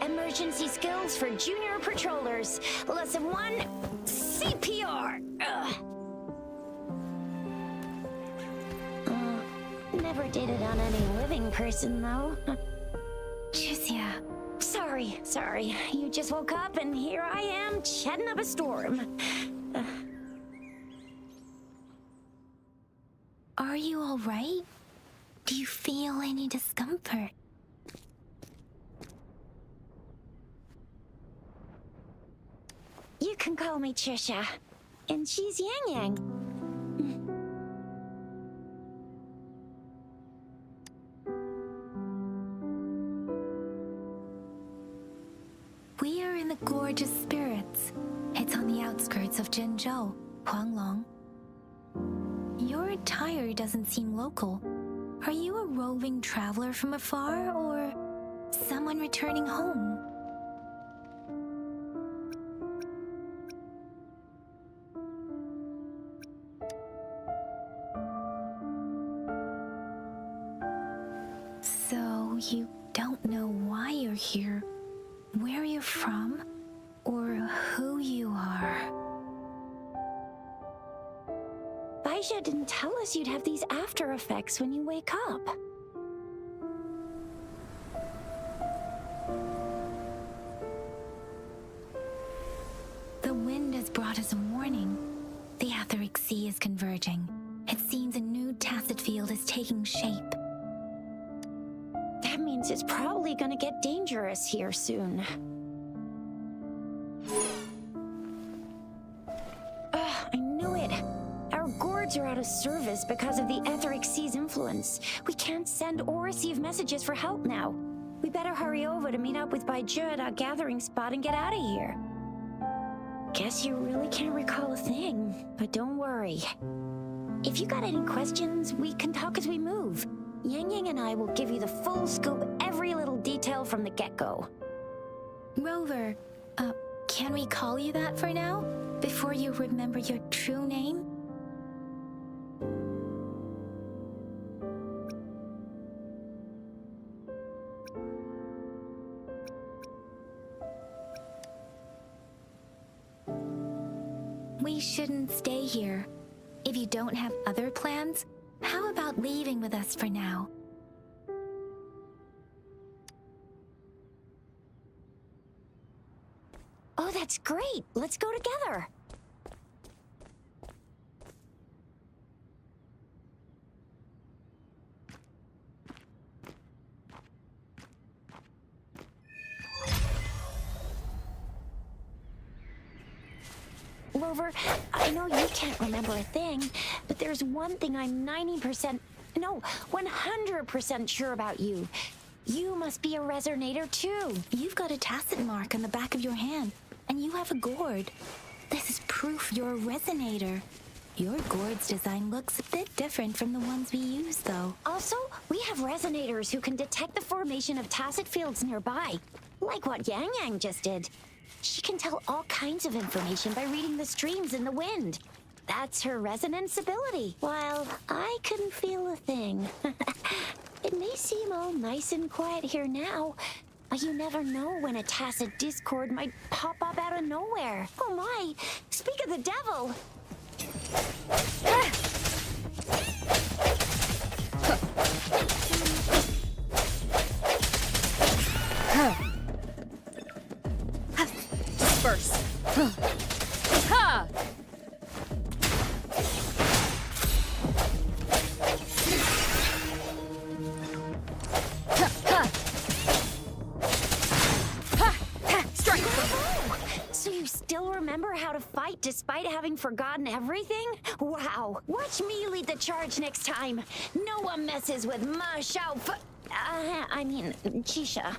Emergency skills for junior patrollers. Lesson 1, CPR. Never did it on any living person, though. Juicia. Sorry. You just woke up and here I am, chatting up a storm. Are you all right? Do you feel any discomfort? You can call me Trisha. And she's Yang Yang. We are in the Gorgeous Spirits. It's on the outskirts of Zhenzhou, Huanglong. Your attire doesn't seem local. Are you a roving traveler from afar, or someone returning home? you don't know why you're here, where you're from, or who you are. Baisha didn't tell us you'd have these after effects when you wake up. The wind has brought us a warning. The etheric sea is converging. It seems a new tacit field is taking shape. That means it's probably gonna get dangerous here soon. I knew it. Our gourds are out of service because of the etheric sea's influence. We can't send or receive messages for help now. We better hurry over to meet up with Baiju at our gathering spot and get out of here. Guess you really can't recall a thing, but don't worry. If you got any questions, we can talk as we move. Yang Yang and I will give you the full scoop, every little detail from the get-go. Rover, can we call you that for now? Before you remember your true name? We shouldn't stay here. If you don't have other plans, how about leaving with us for now? Oh, that's great. Let's go together. Rover, I know you can't remember a thing, but there's one thing I'm 100% sure about you. You must be a resonator too. You've got a tacit mark on the back of your hand, and you have a gourd. This is proof you're a resonator. Your gourd's design looks a bit different from the ones we use, though. Also, we have resonators who can detect the formation of tacit fields nearby, like what Yang Yang just did. She can tell all kinds of information by reading the streams in the wind. That's her resonance ability, while I couldn't feel a thing. It may seem all nice and quiet here now, but you never know when a tacit discord might pop up out of nowhere. Oh my, speak of the devil! Disperse. Ha! So you still remember how to fight despite having forgotten everything? Wow! Watch me lead the charge next time. No one messes with my Chisha.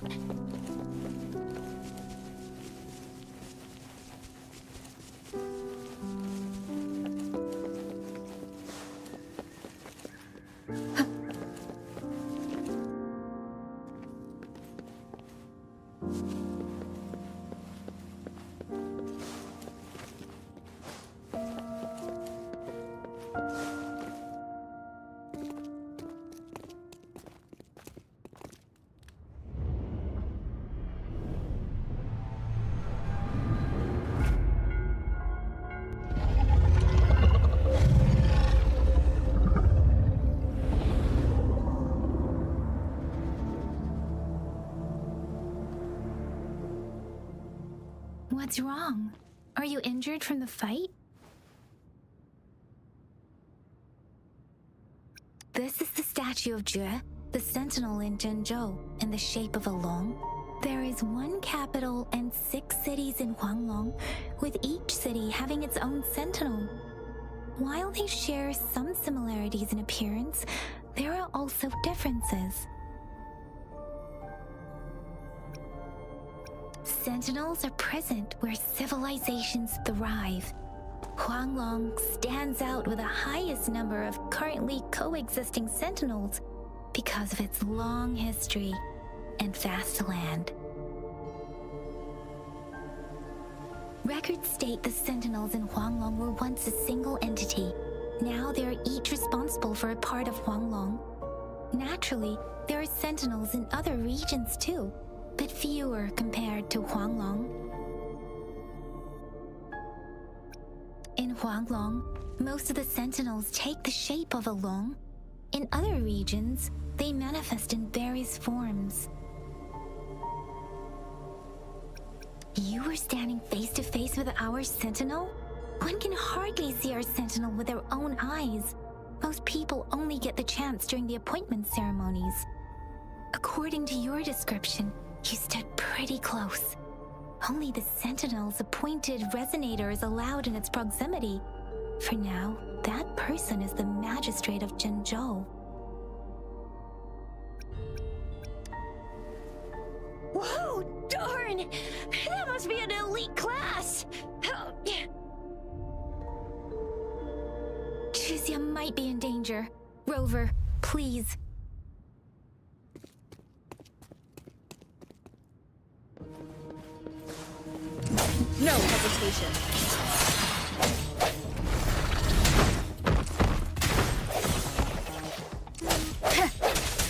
What's wrong? Are you injured from the fight? This is the statue of Jue, the sentinel in Zhenzhou, in the shape of a long. There is one capital and 6 cities in Huanglong, with each city having its own sentinel. While they share some similarities in appearance, there are also differences. Sentinels are present where civilizations thrive. Huanglong stands out with the highest number of currently coexisting sentinels because of its long history and vast land. Records state the sentinels in Huanglong were once a single entity. Now they are each responsible for a part of Huanglong. Naturally, there are sentinels in other regions too, but fewer compared to Huanglong. In Huanglong, most of the sentinels take the shape of a long. In other regions, they manifest in various forms. You were standing face to face with our sentinel? One can hardly see our sentinel with their own eyes. Most people only get the chance during the appointment ceremonies. According to your description, you stood pretty close. Only the sentinel's appointed resonator is allowed in its proximity. For now, that person is the magistrate of Zhengzhou. Whoa, darn! That must be an elite class! Chixia might be in danger. Rover, please. No hesitation.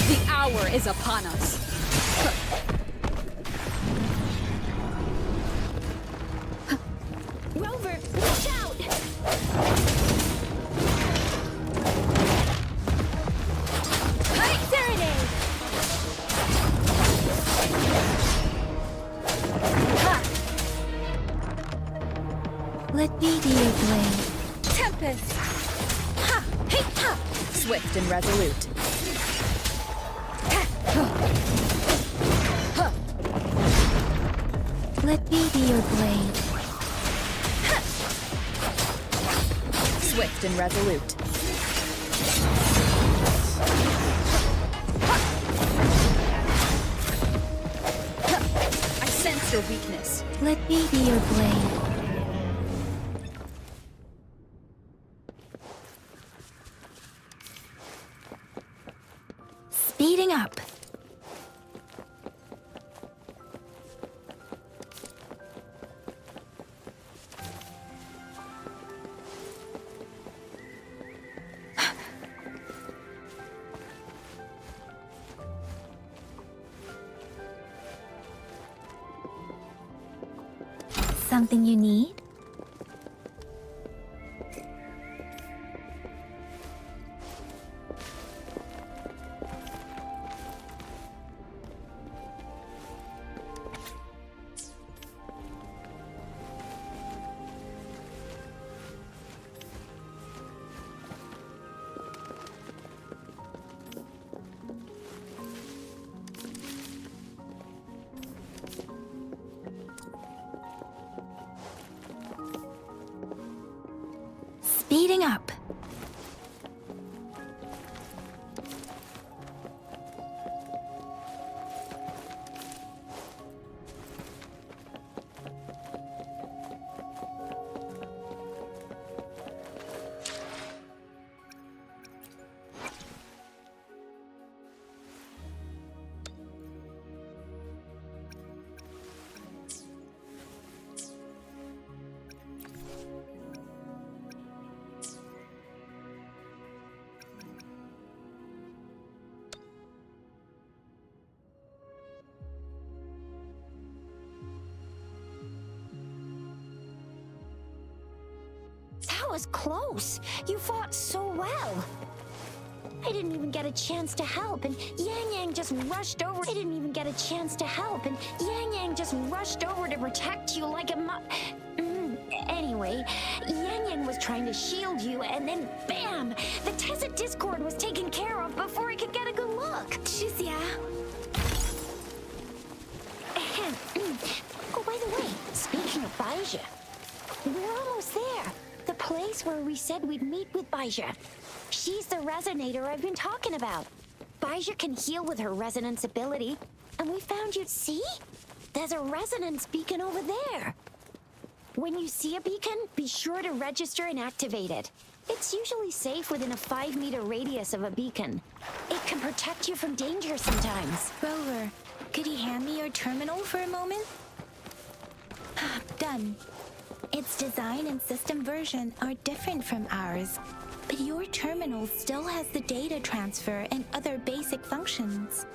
The hour is upon us. Rover, watch out! Hey, Serenade! Let me be your blade. Tempest! Ha! Hey! Ha! Swift and resolute. Let me be your blade. Swift and resolute. I sense your weakness. Let me be your blade. Speeding up. Something you need? Speeding up. That was close. You fought so well. I didn't even get a chance to help, and Yang Yang just rushed over. I didn't even get a chance to help, and Yang Yang just rushed over to protect you like a Anyway, Yang Yang was trying to shield you, and then bam! The Tessa Discord was taken care of before I could get a good look. Chixia. Oh, by the way, speaking of Baija, we're almost there. The place where we said we'd meet with Baija. She's the resonator I've been talking about. Baija can heal with her resonance ability, and we found you. See? There's a resonance beacon over there. When you see a beacon, be sure to register and activate it. It's usually safe within a 5-meter radius of a beacon. It can protect you from danger sometimes. Rover, could you hand me your terminal for a moment? Done. Its design and system version are different from ours. but your terminal still has the data transfer and other basic functions.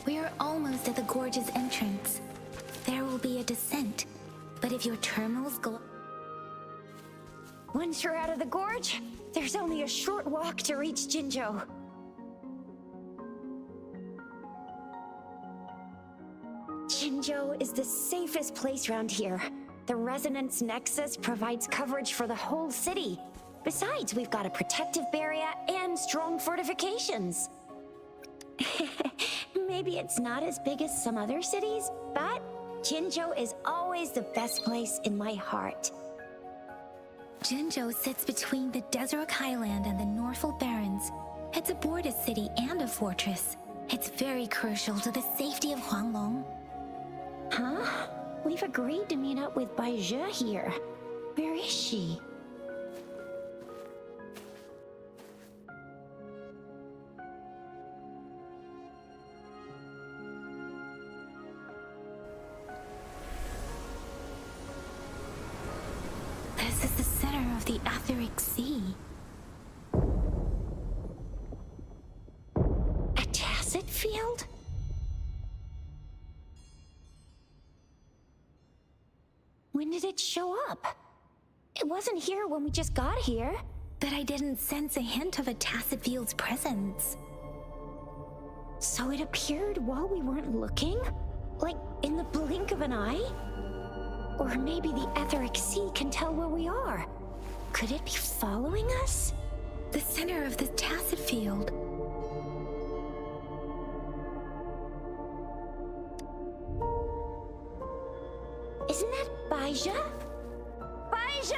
We're almost at the gorge's entrance. There will be a descent, but if your terminals go... Once you're out of the gorge, there's only a short walk to reach Jinzhou. Jinzhou is the safest place around here. The resonance nexus provides coverage for the whole city. Besides, we've got a protective barrier and strong fortifications. Maybe it's not as big as some other cities, but Jinzhou is always the best place in my heart. Jinzhou sits between the Desert Highland and the Northful Barrens. It's a border city and a fortress. It's very crucial to the safety of Huanglong. Huh? We've agreed to meet up with Bai Zhe here. Where is she? This is the center of the Etheric Sea. A tacit field? When did it show up? It wasn't here when we just got here. But I didn't sense a hint of a tacit field's presence. So it appeared while we weren't looking? Like in the blink of an eye? Or maybe the Etheric Sea can tell where we are. Could it be following us? The center of the tacit field. Isn't that Bai Zhe? Bai Zhe!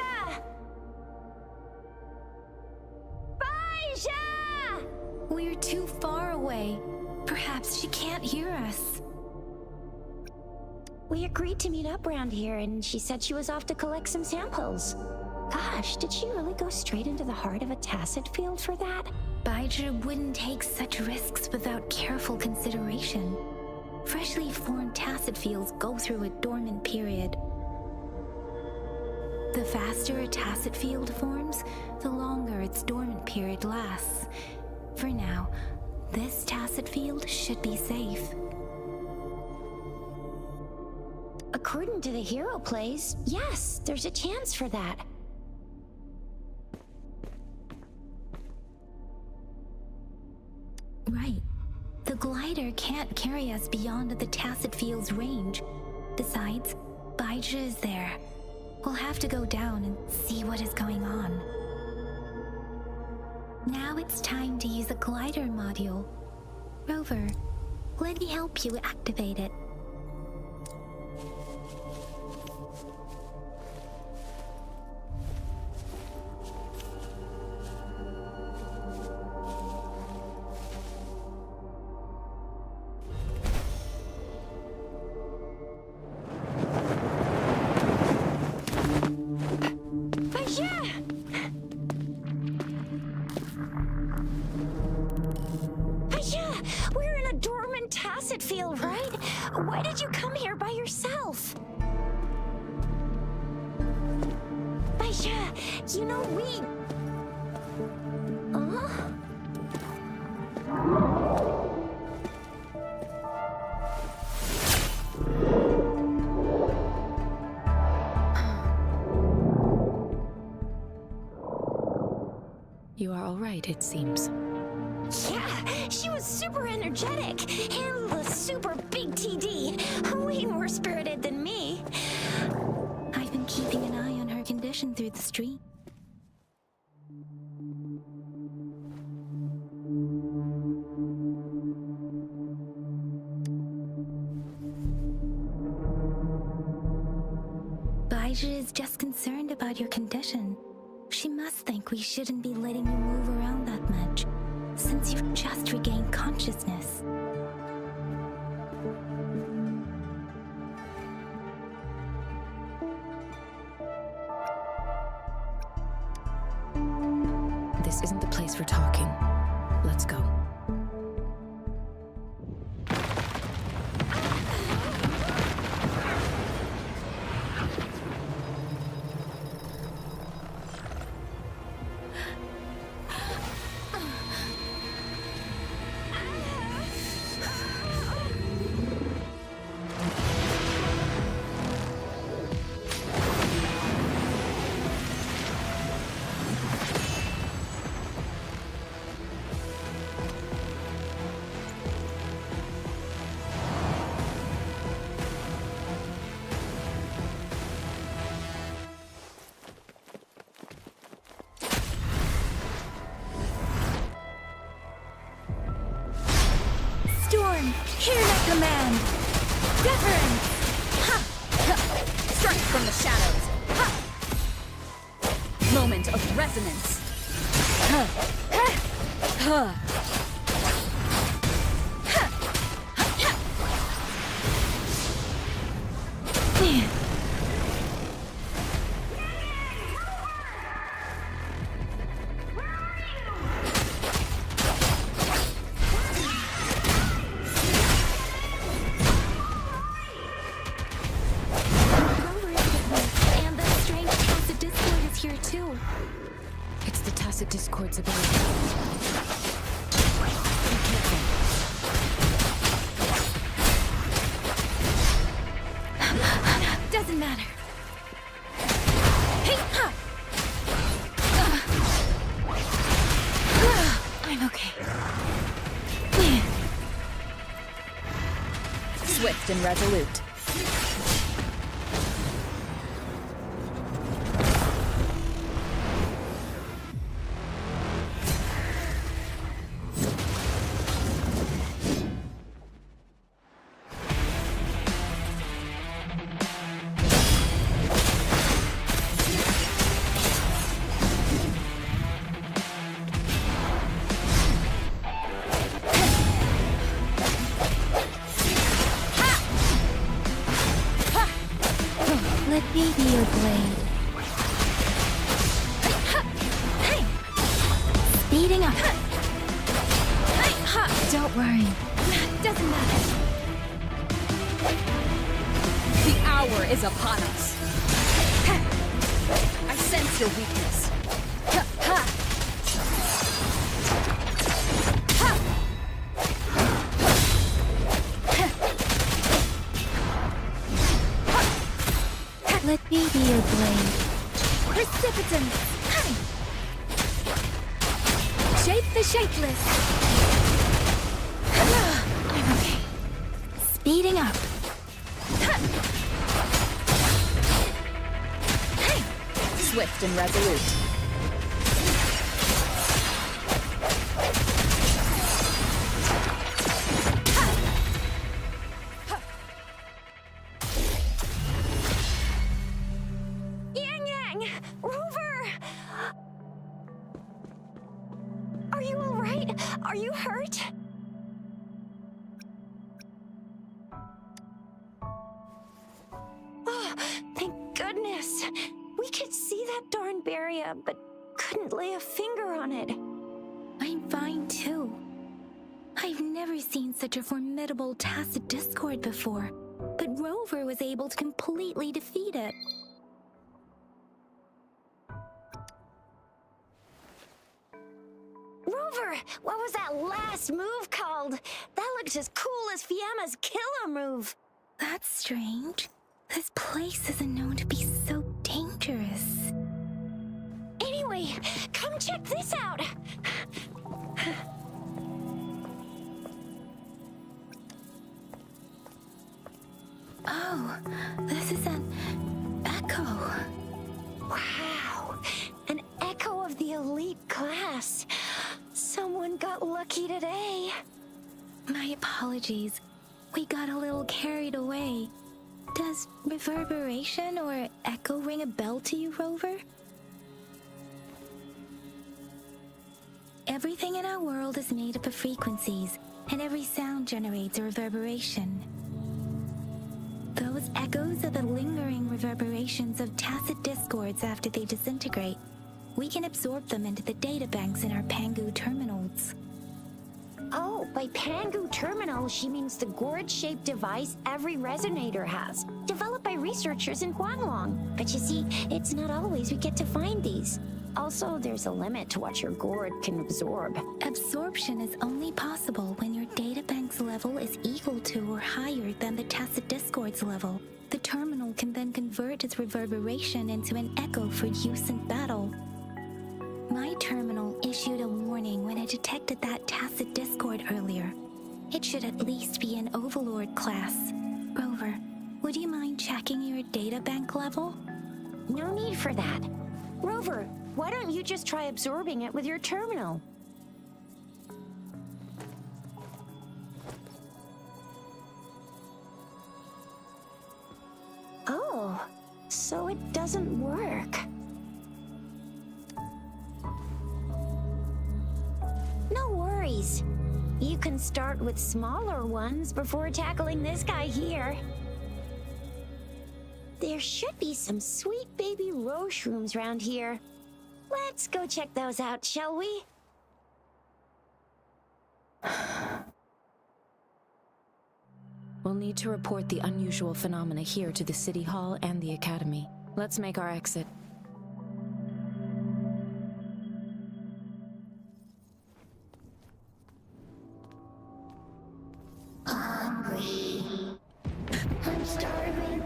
Bai Zhe! We're too far away. Perhaps she can't hear us. We agreed to meet up around here, and she said she was off to collect some samples. Gosh, did she really go straight into the heart of a tacit field for that? Bai Zhe wouldn't take such risks without careful consideration. Freshly formed tacit fields go through a dormant period. The faster a tacit field forms, the longer its dormant period lasts. For now, this tacit field should be safe. According to the hero plays, yes, there's a chance for that. Right. The glider can't carry us beyond the tacit field's range. Besides, Bai Zhe is there. We'll have to go down and see what is going on. Now it's time to use the glider module. Rover, let me help you activate it. Field, right? Why did you come here by yourself? Bai Zhe, you know we... You are all right, it seems. Yeah, she was super energetic. Handled a super big TD. Way more spirited than me. I've been keeping an eye on her condition through the street. Bai Zhe is just concerned about your condition. She must think we shouldn't be letting you move around that much, since you've just regained consciousness. This isn't the place for talking. Let's go. Storm, hear my command! Deference! Ha! Ha! Strike from the shadows! Ha! Moment of resonance! Ha! Ha! Ha! It's the tacit discord's ability. Doesn't matter. Hey, ha! I'm okay. Swift and resolute. Let me be your blade. Speeding up. Don't worry. Doesn't matter. The hour is upon us. I sense your weakness. Ha! Ha! Let me be your blade. Precipitant! Shape the shapeless. I'm okay. Speeding up. Swift and resolute. Rover! Are you all right? Are you hurt? Oh, thank goodness. We could see that darn barrier, but couldn't lay a finger on it. I'm fine too. I've never seen such a formidable tacit discord before, but Rover was able to completely defeat it. Rover, what was that last move called? That looks as cool as Fiamma's killer move. That's strange. This place isn't known to be so dangerous. Anyway, come check this out. Oh, this is an echo. Wow, an echo of the elite class. Someone got lucky today. My apologies. We got a little carried away. Does reverberation or echo ring a bell to you, Rover? Everything in our world is made up of frequencies, and every sound generates a reverberation. Those echoes are the lingering reverberations of tacit discords after they disintegrate. We can absorb them into the databanks in our Pangu terminals. Oh, by Pangu terminal, she means the gourd-shaped device every resonator has, developed by researchers in Guanglong. But you see, it's not always we get to find these. Also, there's a limit to what your gourd can absorb. Absorption is only possible when your databank's level is equal to or higher than the tacit discord's level. The terminal can then convert its reverberation into an echo for use in battle. My terminal issued a warning when it detected that tacit discord earlier. It should at least be an Overlord class. Rover, would you mind checking your databank level? No need for that. Rover, why don't you just try absorbing it with your terminal? Oh, so it doesn't work. No worries. You can start with smaller ones before tackling this guy here. There should be some sweet baby rose shrooms around here. Let's go check those out, shall we? We'll need to report the unusual phenomena here to the City Hall and the Academy. Let's make our exit. Hungry. I'm starving.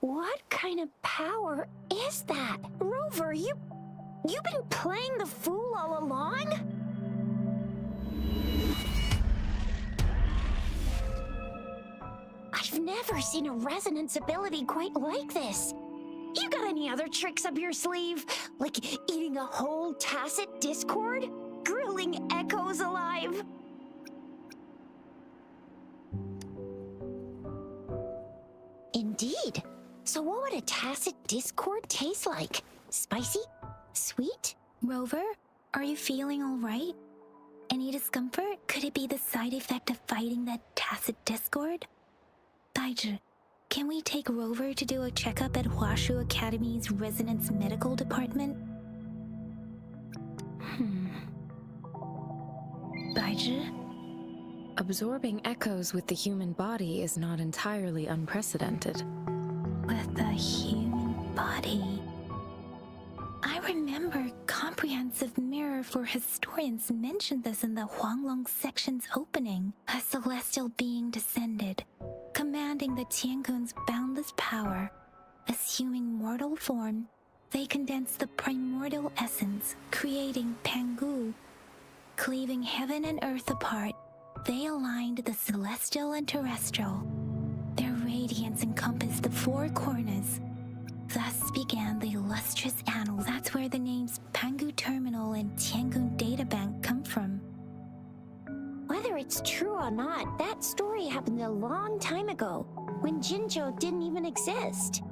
What kind of power is that? Rover, you've been playing the fool all along? I've never seen a resonance ability quite like this. You got any other tricks up your sleeve? Like eating a whole tacit discord? Grilling echoes alive? Indeed. So what would a tacit discord taste like? Spicy? Sweet? Rover, are you feeling all right? Any discomfort? Could it be the side effect of fighting that tacit discord? Baizhi, can we take Rover to do a checkup at Huashu Academy's Resonance Medical Department? Baizhi? Absorbing echoes with the human body is not entirely unprecedented. With the human body. I remember Comprehensive Mirror for Historians mentioned this in the Huanglong section's opening. A celestial being descended, commanding the Tiankun's boundless power. Assuming mortal form, they condensed the primordial essence, creating Pangu. Cleaving heaven and earth apart, they aligned the celestial and terrestrial. Their radiance encompassed the four corners. Thus began the illustrious annals. That's where the names Pangu Terminal and Tiangun Databank come from. Whether it's true or not, that story happened a long time ago, when Jinzhou didn't even exist.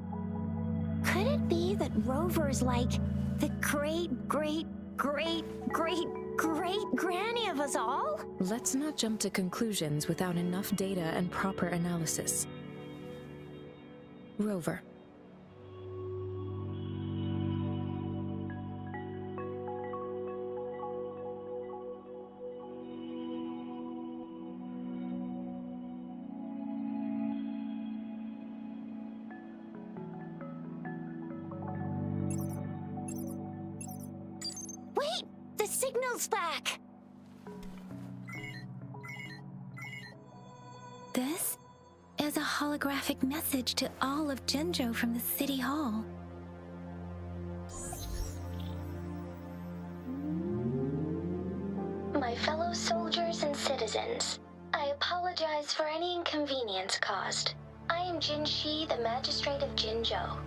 Could it be that Rover's like the great-great-great-great-great-granny of us all? Let's not jump to conclusions without enough data and proper analysis. Rover. Wait! The signal's back! This is a holographic message to all of Jinzhou from the City Hall. My fellow soldiers and citizens, I apologize for any inconvenience caused. I am Jin Shi, the Magistrate of Jinzhou.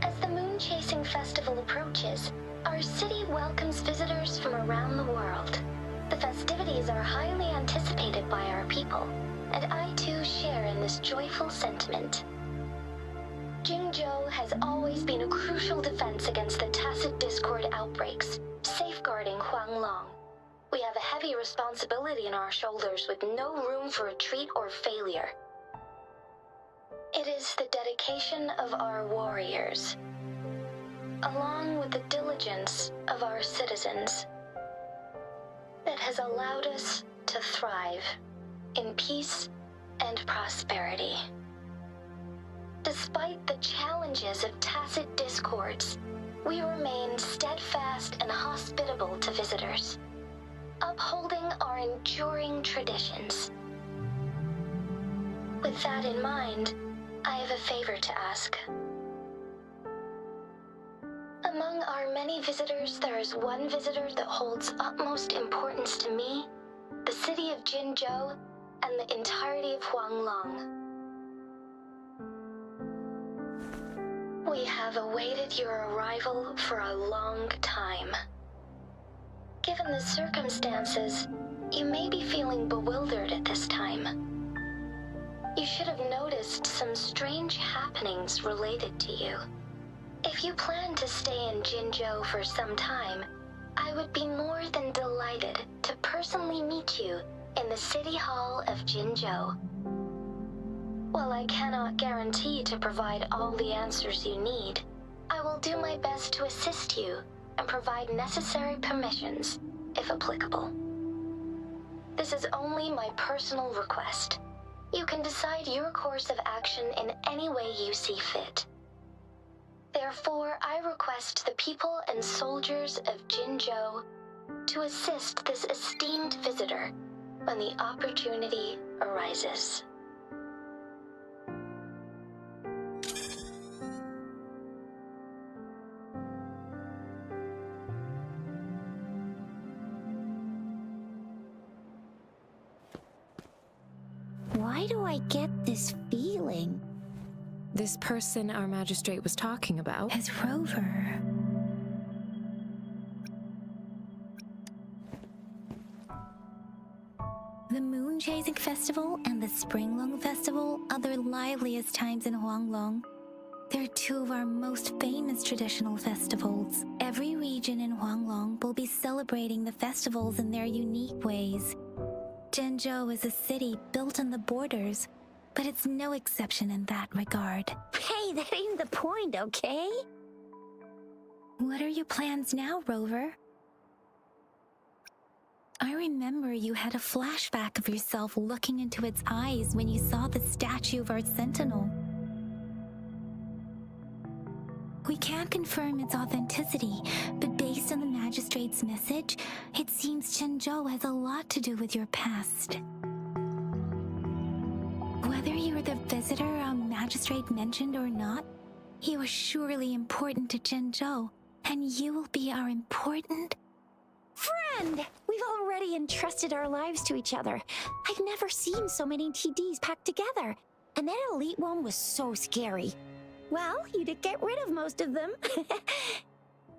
As the Moon-Chasing Festival approaches, our city welcomes visitors from around the world. The festivities are highly anticipated by our people. and I too share in this joyful sentiment. Jingzhou has always been a crucial defense against the tacit discord outbreaks, safeguarding Huanglong. We have a heavy responsibility on our shoulders with no room for retreat or failure. It is the dedication of our warriors, along with the diligence of our citizens, that has allowed us to thrive in peace and prosperity. Despite the challenges of tacit discords, we remain steadfast and hospitable to visitors, upholding our enduring traditions. With that in mind, I have a favor to ask. Among our many visitors, there is one visitor that holds utmost importance to me, the city of Jinzhou, and the entirety of Huanglong. We have awaited your arrival for a long time. Given the circumstances, you may be feeling bewildered at this time. You should have noticed some strange happenings related to you. If you plan to stay in Jinzhou for some time, I would be more than delighted to personally meet you in the City Hall of Jinzhou. While I cannot guarantee to provide all the answers you need, I will do my best to assist you and provide necessary permissions, if applicable. This is only my personal request. You can decide your course of action in any way you see fit. Therefore, I request the people and soldiers of Jinzhou to assist this esteemed visitor when the opportunity arises. Why do I get this feeling? This person our magistrate was talking about As Rover. The Moon Chasing Festival and the Springlong Festival are the liveliest times in Huanglong. They're two of our most famous traditional festivals. Every region in Huanglong will be celebrating the festivals in their unique ways. Jinzhou is a city built on the borders, but it's no exception in that regard. Hey, that ain't the point, okay? What are your plans now, Rover? I remember you had a flashback of yourself looking into its eyes when you saw the statue of our sentinel. We can't confirm its authenticity, but based on the magistrate's message, it seems Jinzhou has a lot to do with your past. Whether you were the visitor our magistrate mentioned or not, you are surely important to Jinzhou, and you will be our important Friend! We've already entrusted our lives to each other. I've never seen so many TDs packed together. And that elite one was so scary. Well, you did get rid of most of them.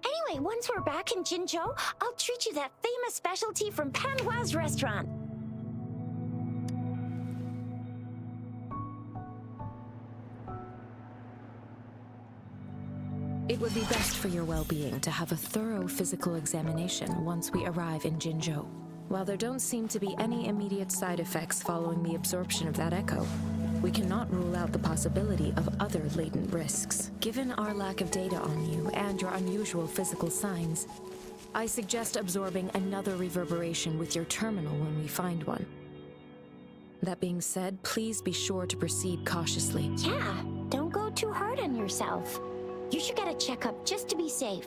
Anyway, once we're back in Jinzhou, I'll treat you that famous specialty from Panhua's restaurant. It would be best for your well-being to have a thorough physical examination once we arrive in Jinzhou. While there don't seem to be any immediate side effects following the absorption of that echo, we cannot rule out the possibility of other latent risks. Given our lack of data on you and your unusual physical signs, I suggest absorbing another reverberation with your terminal when we find one. That being said, please be sure to proceed cautiously. Yeah, don't go too hard on yourself. You should get a checkup just to be safe.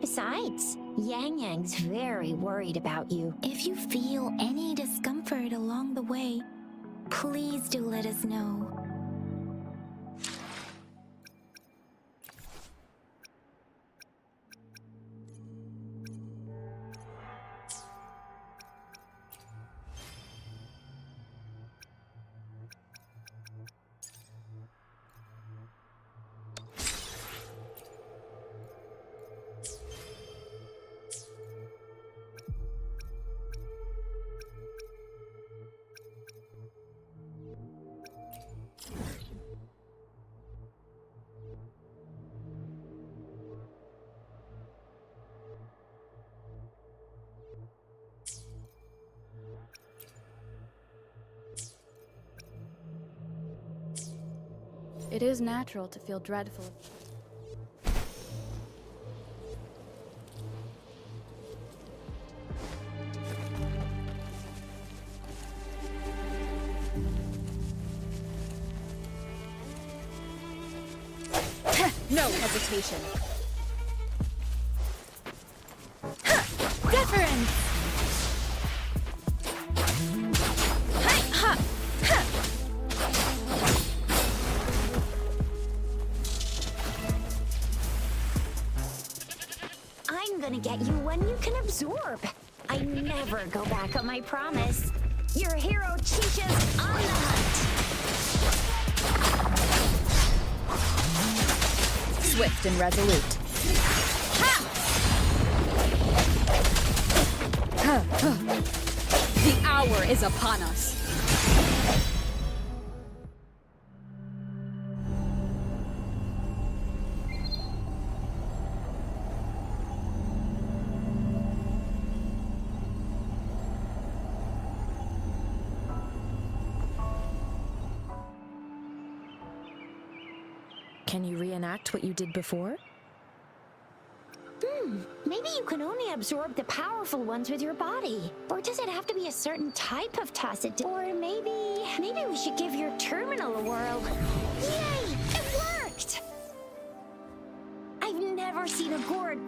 Besides, Yang Yang's very worried about you. If you feel any discomfort along the way, please do let us know. It is natural to feel dreadful. No hesitation. Deference. Hey, ha, ha. I'm gonna get you one you can absorb. I never go back on my promise. Your hero Chicha's on the hunt. Swift and resolute. The hour is upon us. Can you reenact what you did before? Maybe you can only absorb the powerful ones with your body. Or does it have to be a certain type of tacit? Or maybe we should give your terminal a whirl. Yay! It worked! I've never seen a gourd.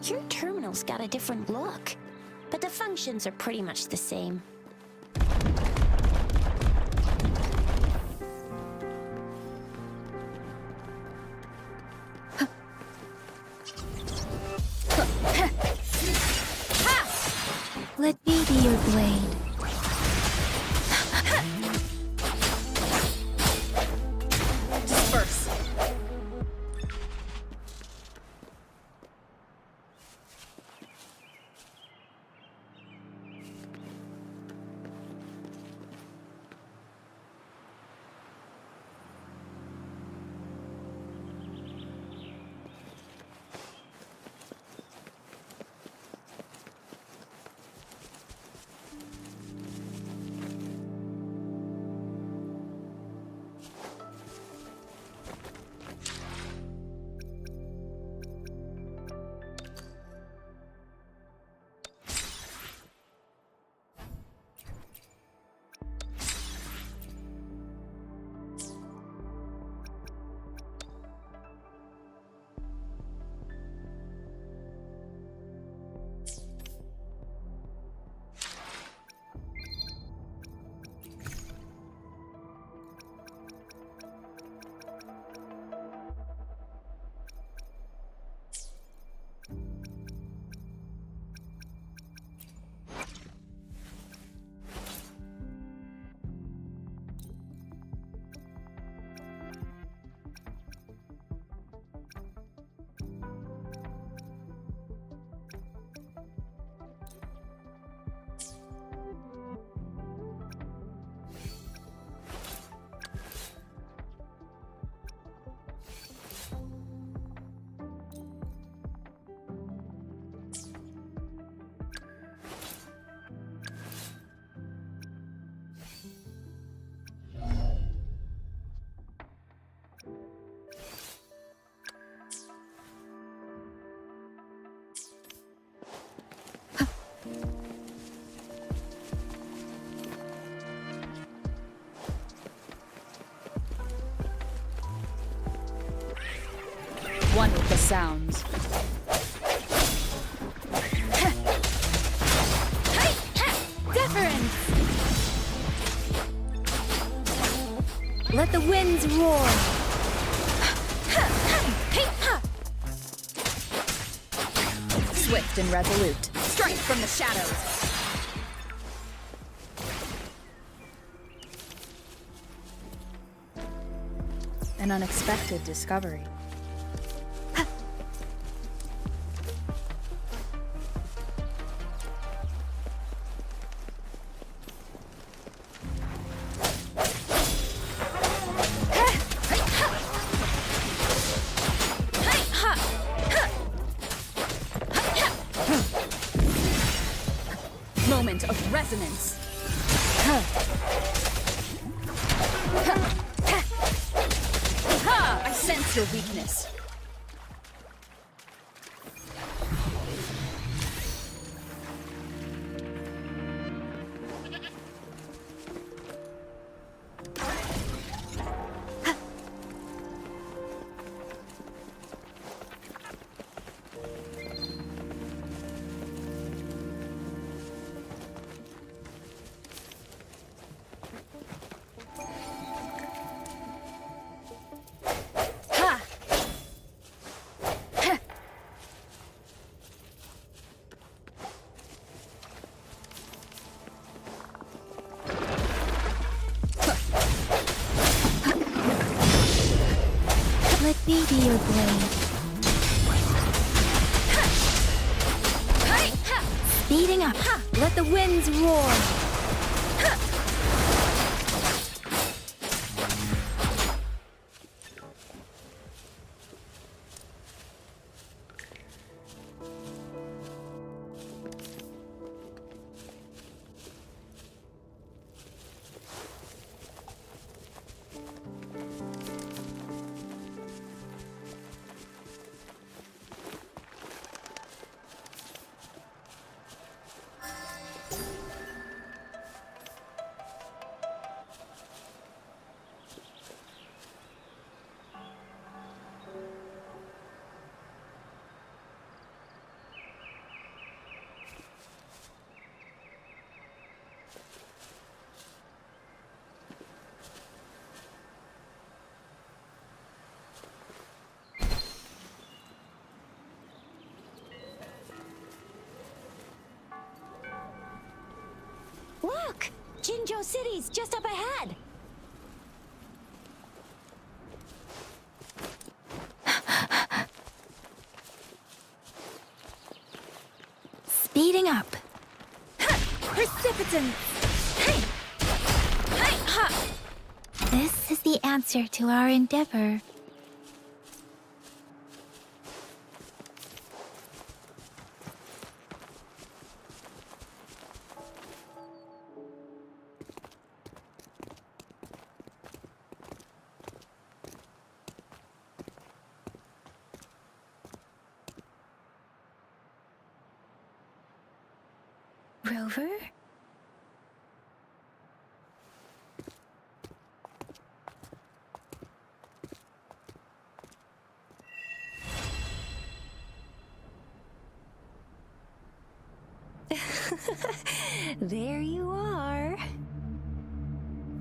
Your terminal's got a different look, but the functions are pretty much the same. Let me be your blade. Disperse. One with the sounds. Deference. Let the winds roar. Swift and resolute. Strike from the shadows. An unexpected discovery. resonance. I sense your weakness. Let me be your blade. Speeding up. Let the winds roar. Look! Jinzhou City's just up ahead! Speeding up. Precipitant! This is the answer to our endeavor. Rover? There you are.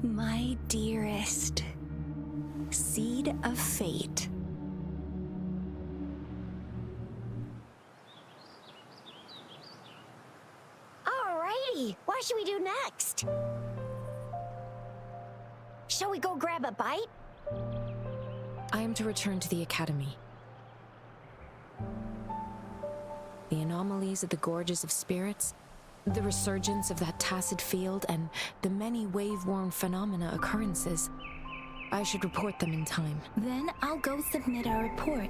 My dearest. Seed of fate. Alrighty, what should we do next? Shall we go grab a bite? I am to return to the academy. The anomalies at the gorges of spirits, the resurgence of that tacit field, and the many wave-worn phenomena occurrences. I should report them in time. Then I'll go submit our report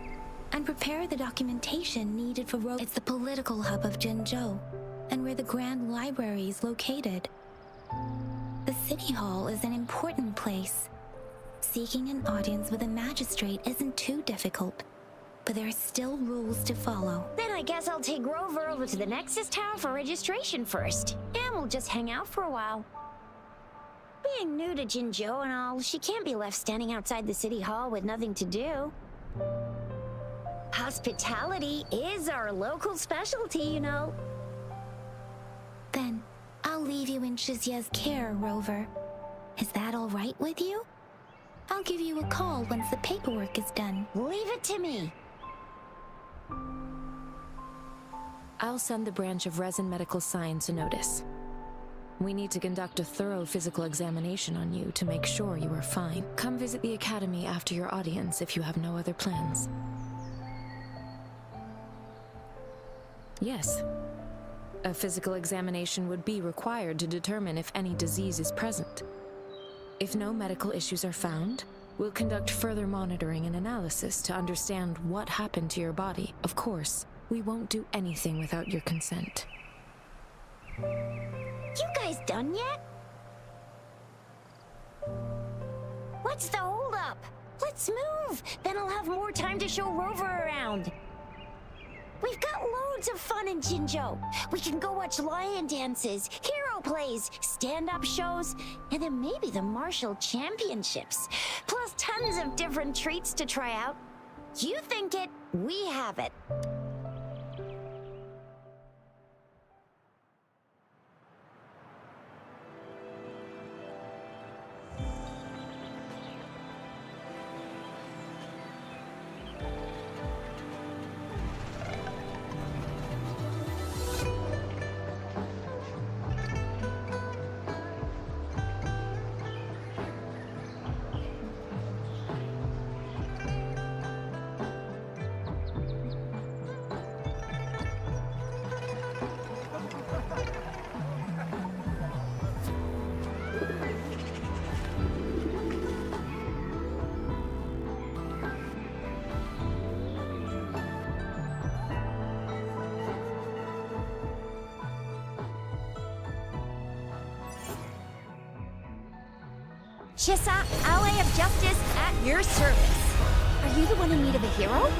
and prepare the documentation needed for It's the political hub of Jinzhou, and where the Grand Library is located. The City Hall is an important place. Seeking an audience with a magistrate isn't too difficult, but there are still rules to follow. Then I guess I'll take Rover over to the Nexus Tower for registration first, and we'll just hang out for a while. Being new to Jinzhou and all, she can't be left standing outside the City Hall with nothing to do. Hospitality is our local specialty, you know. Then I'll leave you in Shizye's care, Rover. Is that all right with you? I'll give you a call once the paperwork is done. Leave it to me. I'll send the branch of Ryzen Medical Science a notice. We need to conduct a thorough physical examination on you to make sure you are fine. Come visit the academy after your audience if you have no other plans. Yes. A physical examination would be required to determine if any disease is present. If no medical issues are found, we'll conduct further monitoring and analysis to understand what happened to your body. Of course, we won't do anything without your consent. You guys done yet? What's the holdup? Let's move! Then I'll have more time to show Rover around. We've got loads of fun in Jinzhou. We can go watch lion dances, hero plays, stand-up shows, and then maybe the martial championships. Plus tons of different treats to try out. You think it, we have it. Shisa, ally of justice, at your service. Are you the one in need of a hero?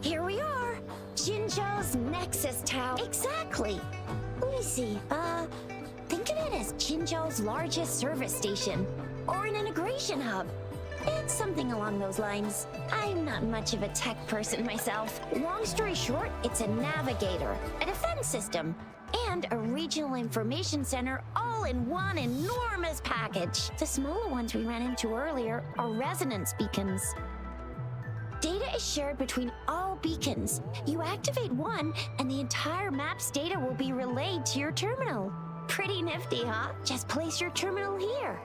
Here we are! Jinzhou's Nexus Tower. Exactly! Let me see, think of it as Jinzhou's largest service station. Or an integration hub. It's something along those lines. I'm not much of a tech person myself. Long story short, it's a navigator, a defense system, and a regional information center all in one enormous package. The smaller ones we ran into earlier are resonance beacons. Data is shared between all beacons. You activate one, and the entire map's data will be relayed to your terminal. Pretty nifty, huh? Just place your terminal here.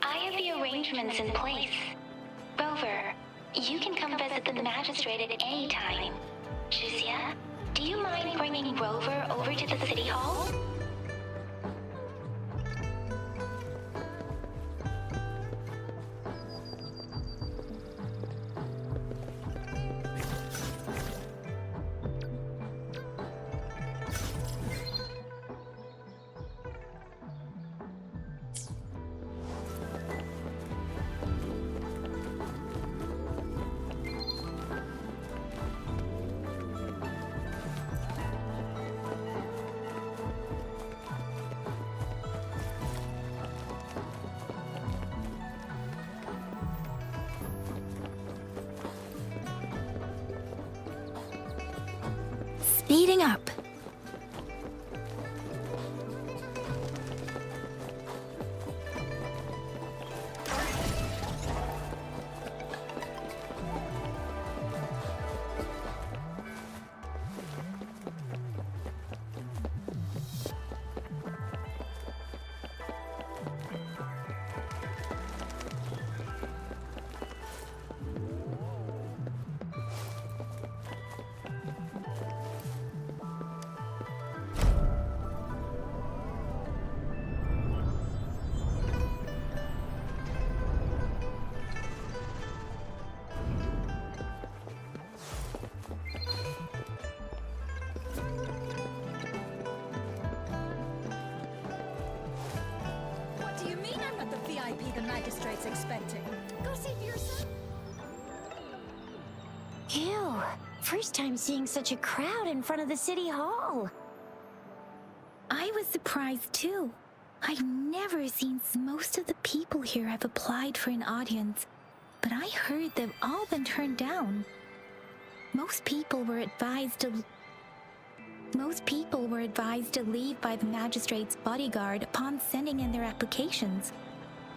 I have the arrangements in place. Rover, You can come visit the magistrate at any time. Shizia, do you mind bringing Rover over to the city hall? Speeding up. What do you mean I'm not the VIP the magistrate's expecting? Go see for yourself. Ew. First time seeing such a crowd in front of the city hall. I was surprised too. I've never seen most of the people here have applied for an audience, but I heard they've all been turned down. Most people were advised to leave by the magistrate's bodyguard upon sending in their applications.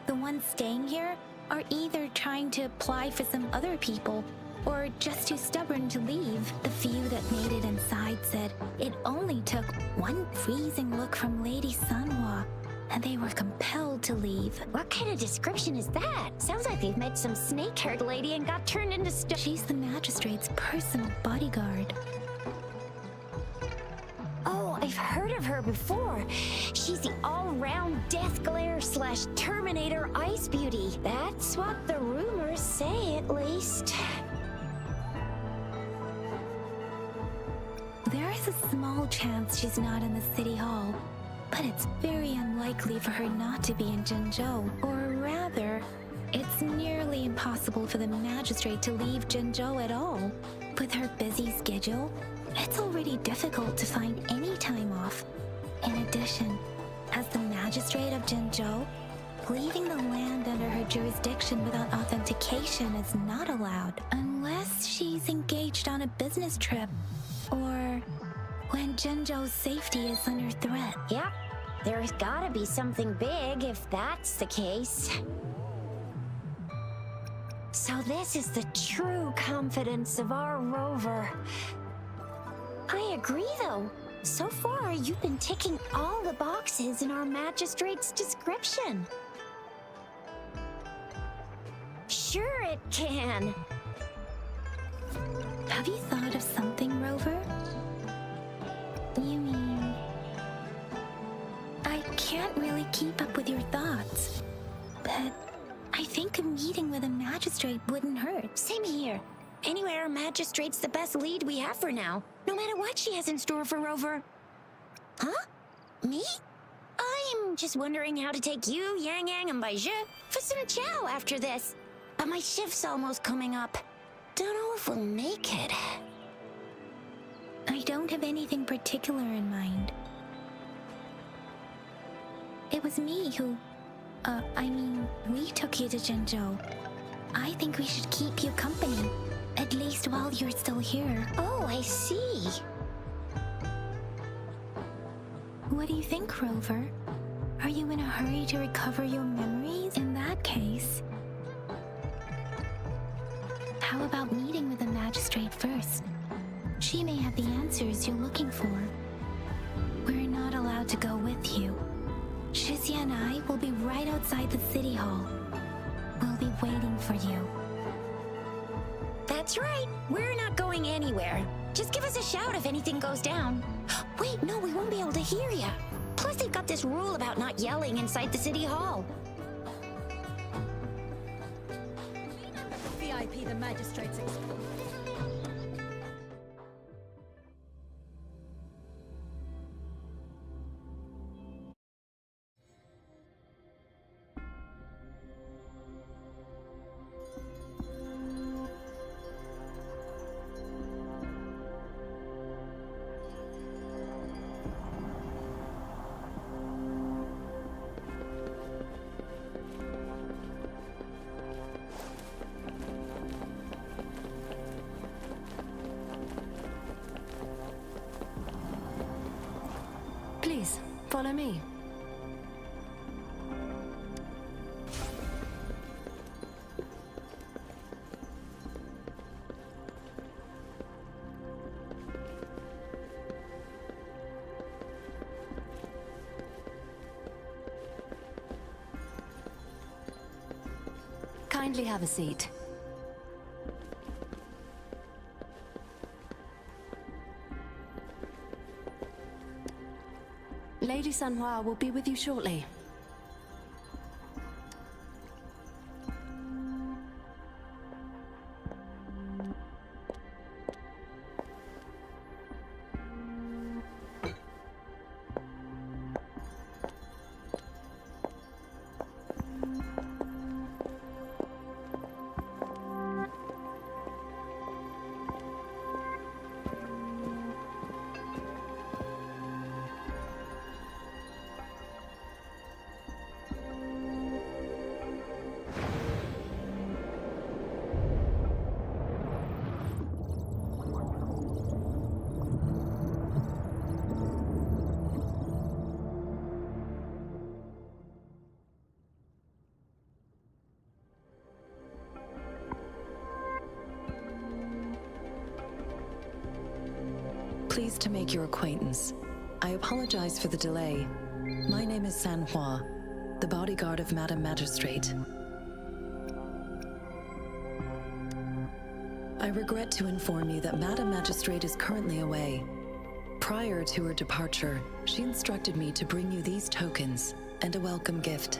The ones staying here are either trying to apply for some other people or just too stubborn to leave. The few that made it inside said it only took one freezing look from Lady Sanhua and they were compelled to leave. What kind of description is that? Sounds like they've met some snake-haired lady and got turned into She's the magistrate's personal bodyguard. Oh, I've heard of her before. She's the all-round death glare / Terminator ice beauty. That's what the rumors say, at least. There is a small chance she's not in the city hall, but it's very unlikely for her not to be in Jinzhou. Or rather, it's nearly impossible for the magistrate to leave Jinzhou at all. With her busy schedule, it's already difficult to find any time off. In addition, as the magistrate of Jinzhou, leaving the land under her jurisdiction without authentication is not allowed, unless she's engaged on a business trip, or when Jinzhou's safety is under threat. Yep, there's gotta be something big if that's the case. So this is the true confidence of our Rover. I agree, though. So far, you've been ticking all the boxes in our magistrate's description. Sure it can. Have you thought of something, Rover? You mean... I can't really keep up with your thoughts, but I think a meeting with a magistrate wouldn't hurt. Same here. Anyway, our magistrate's the best lead we have for now, no matter what she has in store for Rover. Huh? Me? I'm just wondering how to take you, Yang Yang, and Baizhi for some chow after this. But my shift's almost coming up. Don't know if we'll make it. I don't have anything particular in mind. It was me who... we took you to Jinzhou. I think we should keep you company, at least while you're still here. Oh, I see. What do you think, Rover? Are you in a hurry to recover your memories? In that case, how about meeting with the magistrate first? She may have the answers you're looking for. We're not allowed to go with you. Shizia and I will be right outside the city hall. We'll be waiting for you. That's right. We're not going anywhere. Just give us a shout if anything goes down. Wait, no, we won't be able to hear ya. Plus, they've got this rule about not yelling inside the city hall. VIP the magistrate's Please, follow me. Kindly have a seat. Lady Sanhua will be with you shortly. Pleased to make your acquaintance. I apologize for the delay. My name is Sanhua, the bodyguard of Madam Magistrate. I regret to inform you that Madam Magistrate is currently away. Prior to her departure, she instructed me to bring you these tokens and a welcome gift.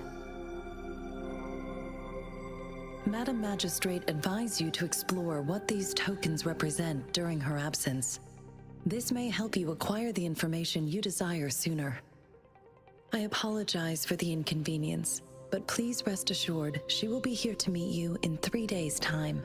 Madam Magistrate advised you to explore what these tokens represent during her absence. This may help you acquire the information you desire sooner. I apologize for the inconvenience, but please rest assured she will be here to meet you in 3 days' time.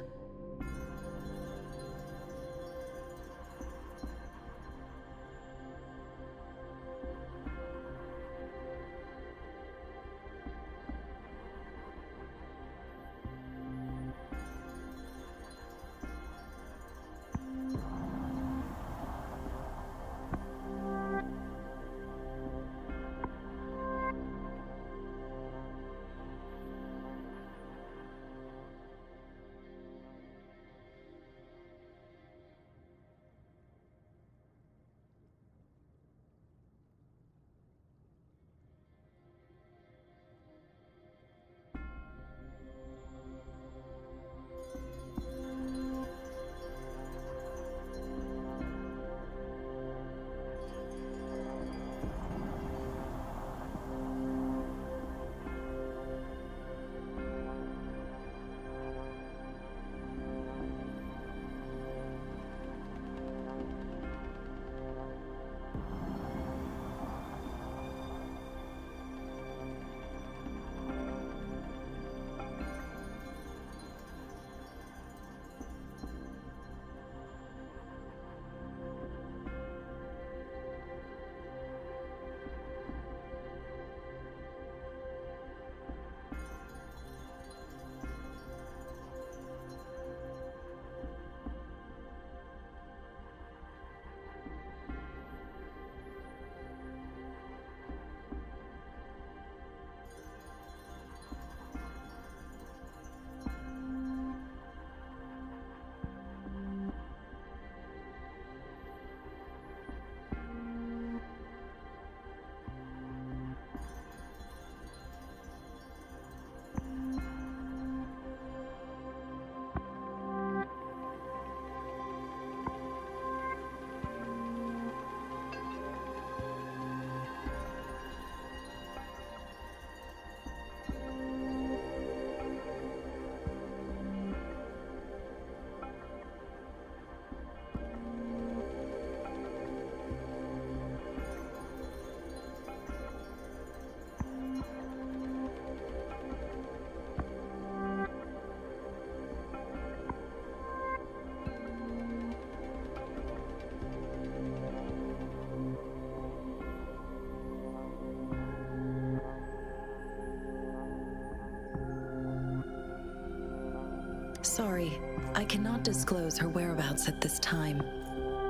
Sorry, I cannot disclose her whereabouts at this time.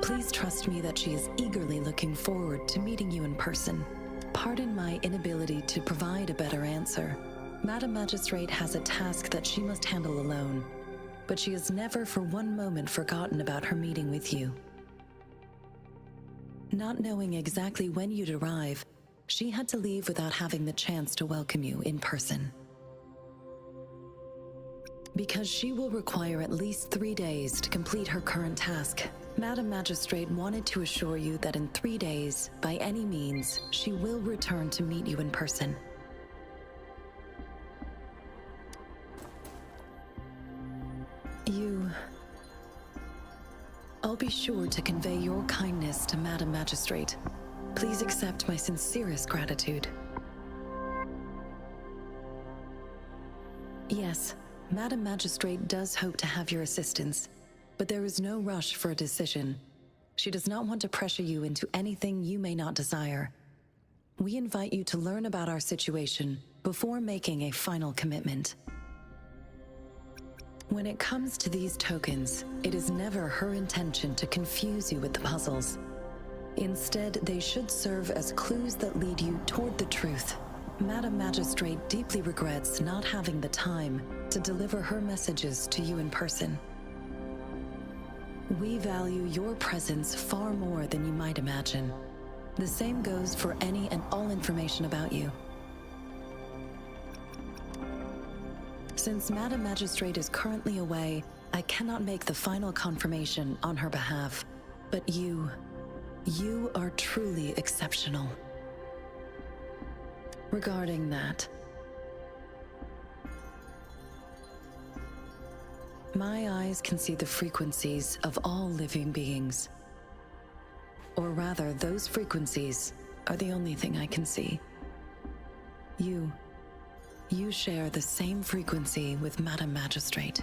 Please trust me that she is eagerly looking forward to meeting you in person. Pardon my inability to provide a better answer. Madam Magistrate has a task that she must handle alone, but she has never for one moment forgotten about her meeting with you. Not knowing exactly when you'd arrive, she had to leave without having the chance to welcome you in person. Because she will require at least 3 days to complete her current task, Madam Magistrate wanted to assure you that in 3 days, by any means, she will return to meet you in person. I'll be sure to convey your kindness to Madam Magistrate. Please accept my sincerest gratitude. Yes, Madam Magistrate does hope to have your assistance, but there is no rush for a decision. She does not want to pressure you into anything you may not desire. We invite you to learn about our situation before making a final commitment. When it comes to these tokens, it is never her intention to confuse you with the puzzles. Instead, they should serve as clues that lead you toward the truth. Madam Magistrate deeply regrets not having the time to deliver her messages to you in person. We value your presence far more than you might imagine. The same goes for any and all information about you. Since Madam Magistrate is currently away, I cannot make the final confirmation on her behalf. But you are truly exceptional. Regarding that, my eyes can see the frequencies of all living beings. Or rather, those frequencies are the only thing I can see. You share the same frequency with Madam Magistrate.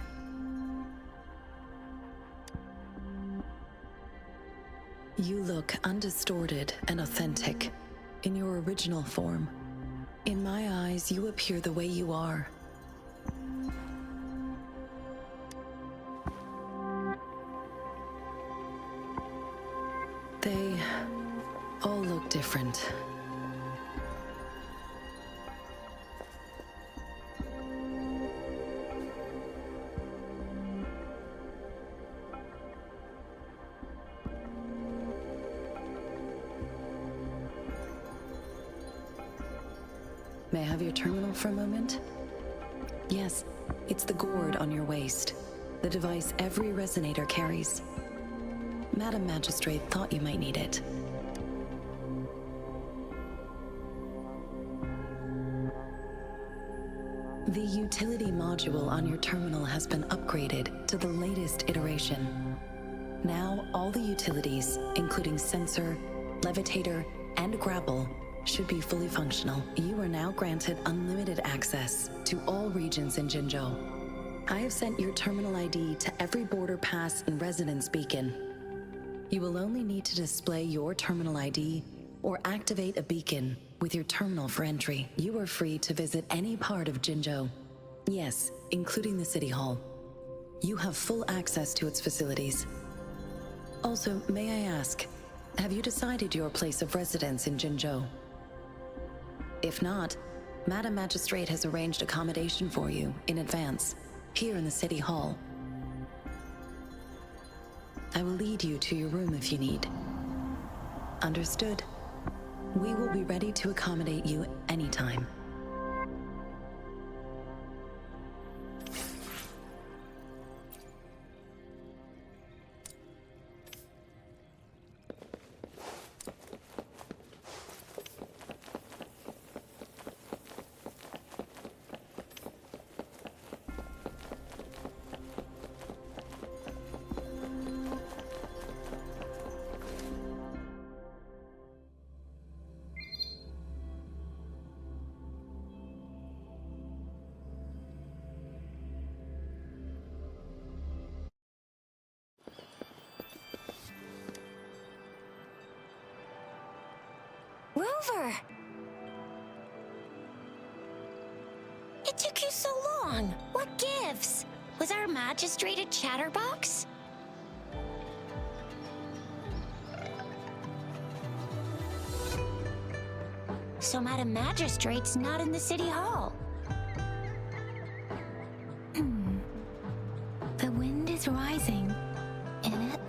You look undistorted and authentic in your original form. In my eyes, you appear the way you are. They all look different. May I have your terminal for a moment? Yes, it's the gourd on your waist, the device every resonator carries. Madam Magistrate thought you might need it. The utility module on your terminal has been upgraded to the latest iteration. Now, all the utilities, including sensor, levitator, and grapple, should be fully functional. You are now granted unlimited access to all regions in Jinzhou. I have sent your terminal ID to every border pass and residence beacon. You will only need to display your terminal ID or activate a beacon with your terminal for entry. You are free to visit any part of Jinzhou. Yes, including the City Hall. You have full access to its facilities. Also, may I ask, have you decided your place of residence in Jinzhou? If not, Madam Magistrate has arranged accommodation for you in advance, here in the City Hall. I will lead you to your room if you need. Understood. We will be ready to accommodate you anytime. Rover! It took you so long. What gives? Was our magistrate a chatterbox? So Madam Magistrate's not in the city hall. The wind is rising. In it,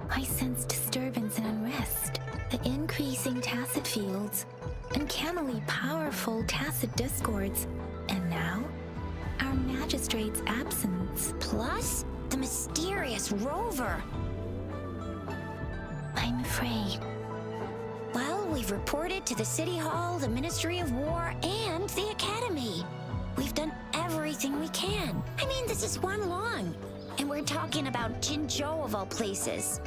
I sense disturbance and unrest. The increasing tacit fields, uncannily powerful tacit discords, and now, our magistrate's absence. Plus, the mysterious rover. I'm afraid. Well, we've reported to the City Hall, the Ministry of War, and the Academy. We've done everything we can. I mean, this is one long. And we're talking about Jinzhou of all places.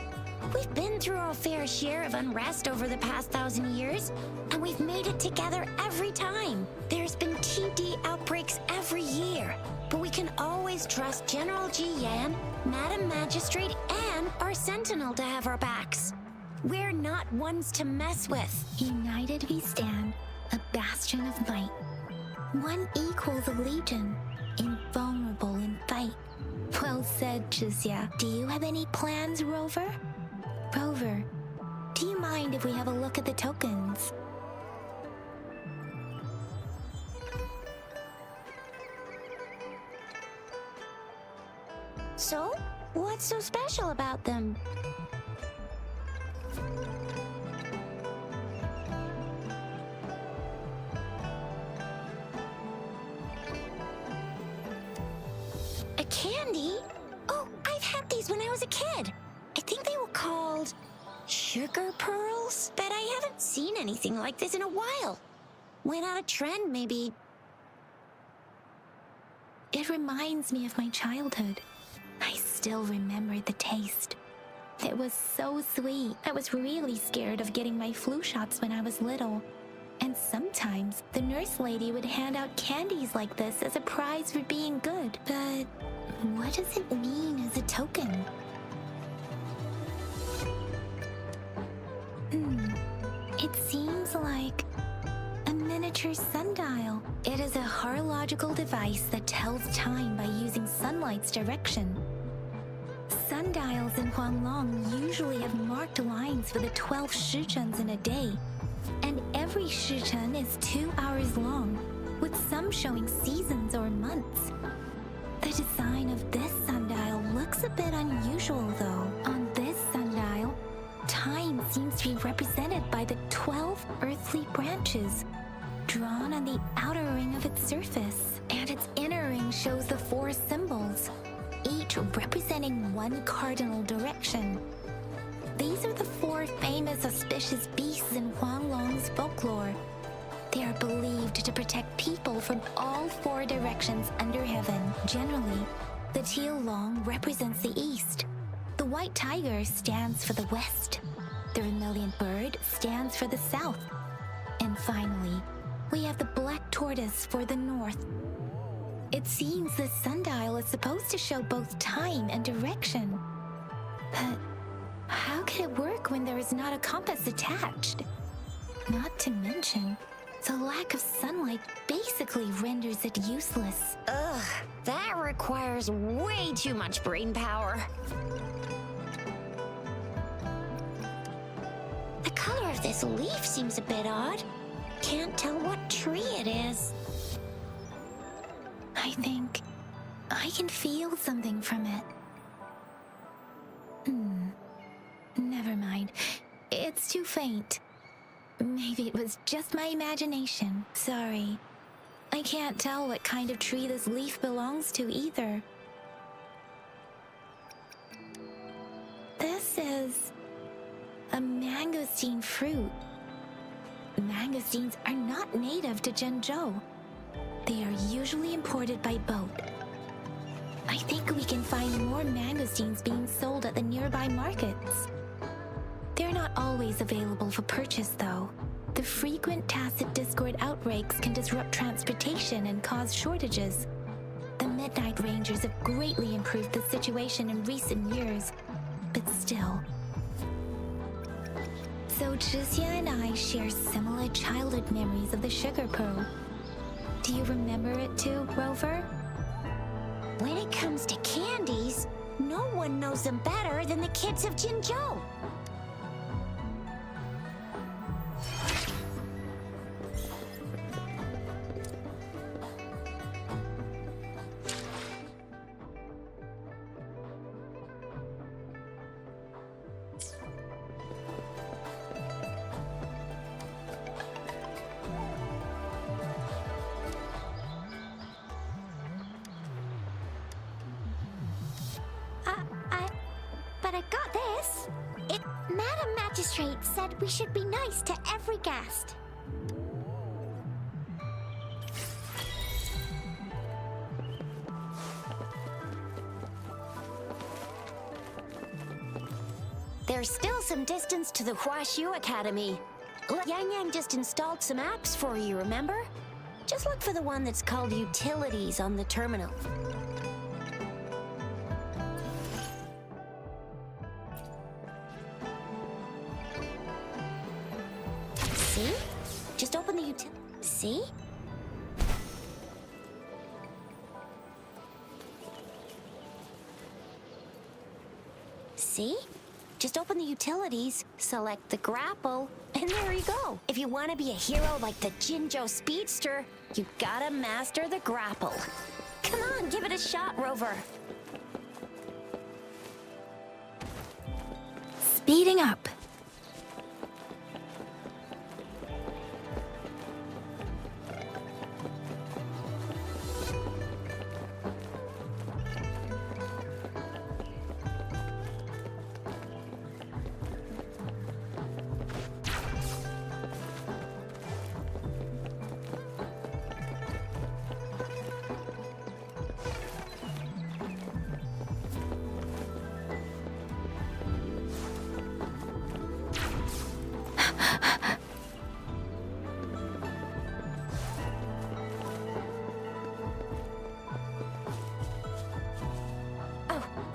We've been through our fair share of unrest over the past 1,000 years, and we've made it together every time. There's been TD outbreaks every year, but we can always trust General Ji Yan, Madam Magistrate, and our Sentinel to have our backs. We're not ones to mess with. United we stand, a bastion of might. One equals a legion, invulnerable in fight. Well said, Jizya. Do you have any plans, Rover? Rover, do you mind if we have a look at the tokens? So, what's so special about them? A candy? Oh, I've had these when I was a kid. I think they were called sugar pearls, but I haven't seen anything like this in a while. Went out of trend, maybe. It reminds me of my childhood. I still remember the taste. It was so sweet. I was really scared of getting my flu shots when I was little. And sometimes the nurse lady would hand out candies like this as a prize for being good. But what does it mean as a token? It seems like a miniature sundial. It is a horological device that tells time by using sunlight's direction. Sundials in Huanglong usually have marked lines for the 12 shichens in a day, and every shichen is 2 hours long, with some showing seasons or months. The design of this sundial looks a bit unusual though. On this sundial, time seems to be represented by the 12 earthly branches, drawn on the outer ring of its surface, and its inner ring shows the 4 symbols, each representing one cardinal direction. These are the 4 famous auspicious beasts in Huanglong's folklore. They are believed to protect people from all 4 directions under heaven. Generally, the teal long represents the east. The white tiger stands for the west. The vermilion bird stands for the south. And finally, we have the black tortoise for the north. It seems the sundial is supposed to show both time and direction. But how can it work when there is not a compass attached? Not to mention, the lack of sunlight basically renders it useless. Ugh, that requires way too much brain power. The color of this leaf seems a bit odd. Can't tell what tree it is. I think I can feel something from it. Never mind. It's too faint. Maybe it was just my imagination. Sorry. I can't tell what kind of tree this leaf belongs to either. This is a mangosteen fruit. Mangosteens are not native to Zhengzhou. They are usually imported by boat. I think we can find more mangosteens being sold at the nearby markets. They're not always available for purchase, though. The frequent tacit discord outbreaks can disrupt transportation and cause shortages. The Midnight Rangers have greatly improved the situation in recent years, but still. So Zhizya and I share similar childhood memories of the sugar pearl. Do you remember it too, Rover? When it comes to candies, no one knows them better than the kids of Jinzhou. But I got this. Madam Magistrate said we should be nice to every guest. There's still some distance to the Huashu Academy. Yang Yang just installed some apps for you, remember? Just look for the one that's called Utilities on the terminal. See? Just open the See? See? Just open the utilities, select the grapple, and there you go. If you want to be a hero like the Jinzhou Speedster, you gotta master the grapple. Come on, give it a shot, Rover. Speeding up.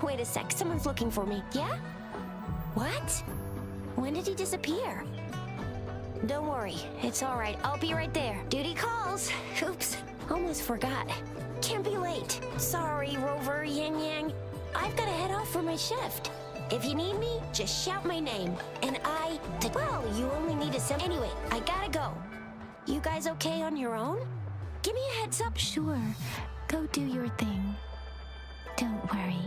Wait a sec, someone's looking for me. Yeah? What? When did he disappear? Don't worry, it's all right. I'll be right there. Duty calls. Oops, almost forgot. Can't be late. Sorry, Rover, Yang Yang. I've got to head off for my shift. If you need me, just shout my name. And well, you only need a Anyway, I gotta go. You guys okay on your own? Give me a heads up. Sure, go do your thing. Don't worry,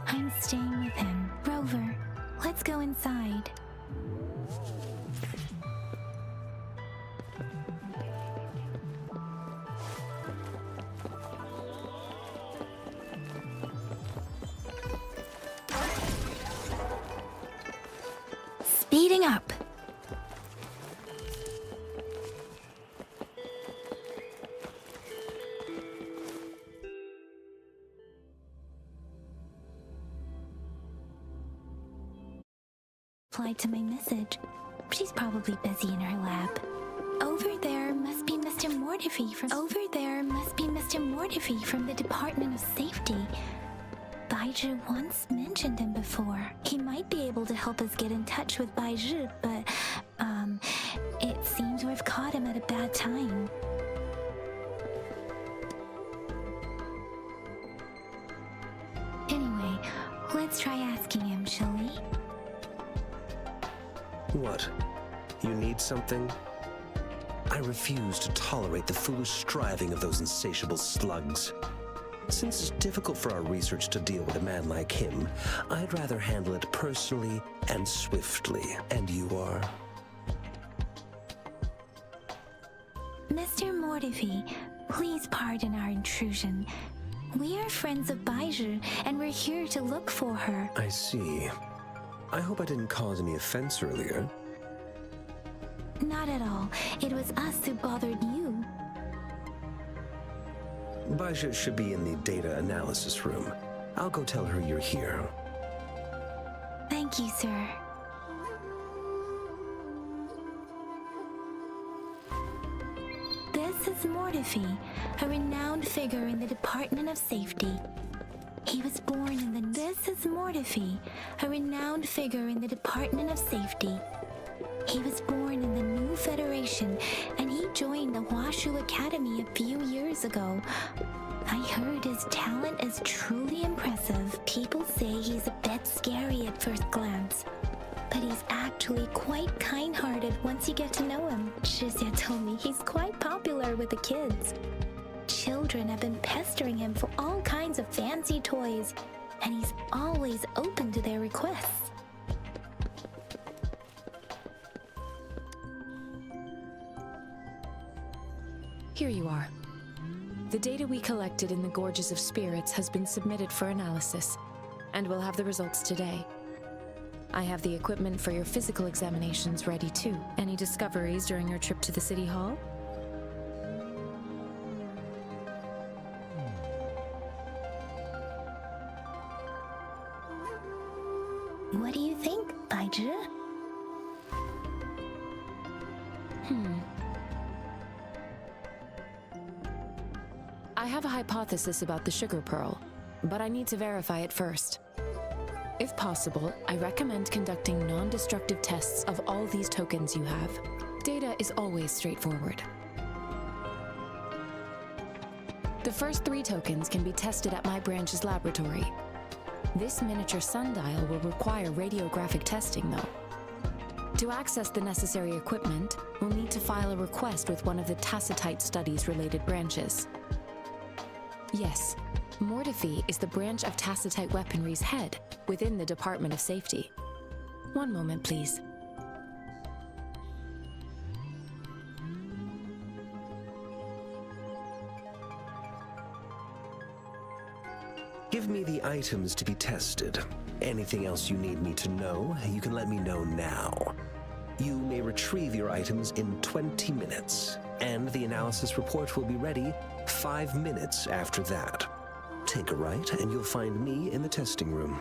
I'm staying with him. Rover, let's go inside. Speeding up. Replied to my message. She's probably busy in her lab. Over there must be Mr. Mortefi from the Department of Safety. Baizhi once mentioned him before. He might be able to help us get in touch with Baizhi, but it seems we've caught him at a bad time. Anyway, let's try asking him, shall we? What? You need something? I refuse to tolerate the foolish striving of those insatiable slugs. Since it's difficult for our research to deal with a man like him, I'd rather handle it personally and swiftly. And you are? Mr. Mortefi, please pardon our intrusion. We are friends of Baizhi, and we're here to look for her. I see. I hope I didn't cause any offense earlier. Not at all. It was us who bothered you. Baizhi should be in the data analysis room. I'll go tell her you're here. Thank you, sir. This is Mortefi, a renowned figure in the Department of Safety. He was born in the... This is Mortefi, a renowned figure in the Department of Safety. He was born in the New Federation, and he joined the Huashu Academy a few years ago. I heard his talent is truly impressive. People say he's a bit scary at first glance, but he's actually quite kind-hearted once you get to know him. Shizia told me he's quite popular with the kids. Children have been pestering him for all kinds of fancy toys, and he's always open to their requests. Here you are. The data we collected in the Gorges of Spirits has been submitted for analysis, and we'll have the results today. I have the equipment for your physical examinations ready too. Any discoveries during your trip to the City Hall? What do you think, Baizhi? I have a hypothesis about the sugar pearl, but I need to verify it first. If possible, I recommend conducting non-destructive tests of all these tokens you have. Data is always straightforward. The first 3 tokens can be tested at my branch's laboratory. This miniature sundial will require radiographic testing, though. To access the necessary equipment, we'll need to file a request with one of the Tacitite Studies-related branches. Yes, Mortefi is the branch of Tacitite Weaponry's head within the Department of Safety. One moment, please. Give me the items to be tested. Anything else you need me to know, you can let me know now. You may retrieve your items in 20 minutes, and the analysis report will be ready 5 minutes after that. Take a right, and you'll find me in the testing room.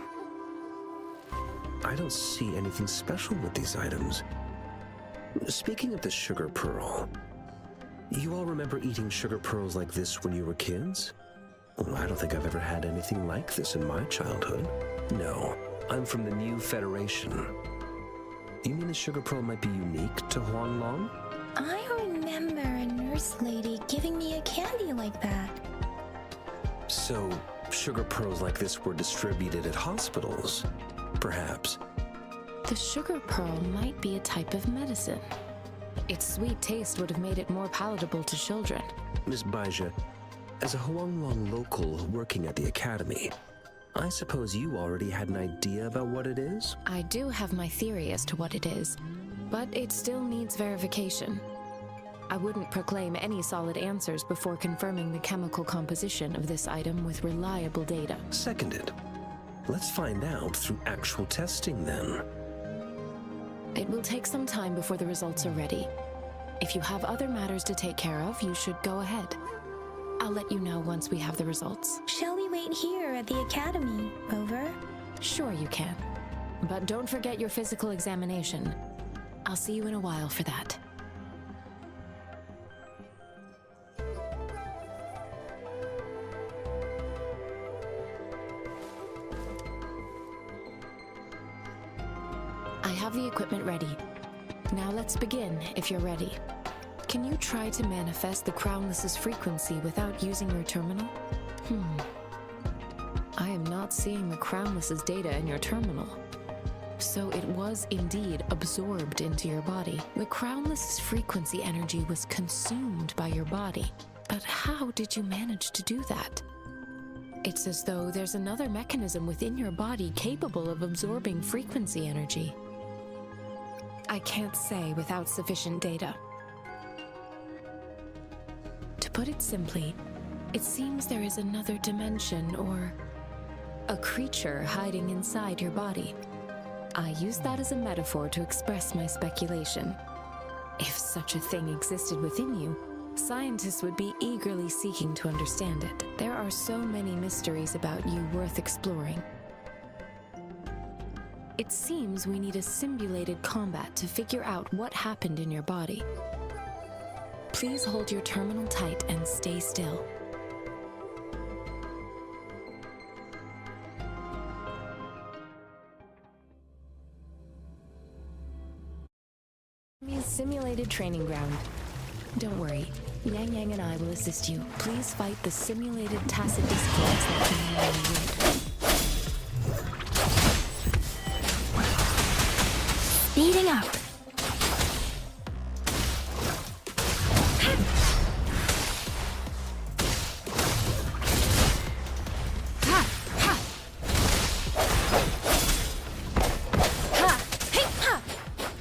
I don't see anything special with these items. Speaking of the sugar pearl, you all remember eating sugar pearls like this when you were kids? I don't think I've ever had anything like this in my childhood. No, I'm from the New Federation. You mean the sugar pearl might be unique to Huanglong? I remember a nurse lady giving me a candy like that. So, sugar pearls like this were distributed at hospitals, perhaps. The sugar pearl might be a type of medicine. Its sweet taste would have made it more palatable to children. Miss Baizhi, as a Huanglong local working at the academy, I suppose you already had an idea about what it is? I do have my theory as to what it is, but it still needs verification. I wouldn't proclaim any solid answers before confirming the chemical composition of this item with reliable data. Seconded. Let's find out through actual testing then. It will take some time before the results are ready. If you have other matters to take care of, you should go ahead. I'll let you know once we have the results. Shall we wait here at the academy? Over? Sure you can. But don't forget your physical examination. I'll see you in a while for that. I have the equipment ready. Now let's begin, if you're ready. Can you try to manifest the Crownless's frequency without using your terminal? I am not seeing the Crownless's data in your terminal. So it was indeed absorbed into your body. The Crownless's frequency energy was consumed by your body. But how did you manage to do that? It's as though there's another mechanism within your body capable of absorbing frequency energy. I can't say without sufficient data. To put it simply, it seems there is another dimension or a creature hiding inside your body. I use that as a metaphor to express my speculation. If such a thing existed within you, scientists would be eagerly seeking to understand it. There are so many mysteries about you worth exploring. It seems we need a simulated combat to figure out what happened in your body. Please hold your terminal tight and stay still. Simulated training ground. Don't worry. Yang Yang and I will assist you. Please fight the simulated tacit discords that can remain weird. Speeding up.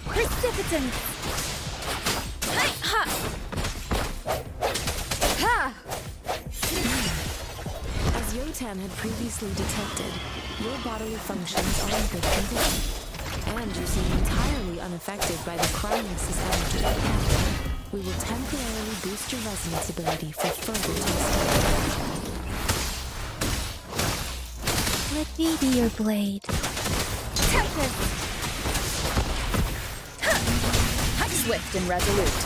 Precipitant. As Yotan had previously detected, your bodily functions are in good condition, and you seem entirely unaffected by the cryonesis energy. We will temporarily boost your resonance ability for further testing. Let me be your blade. Tempest. Swift and resolute.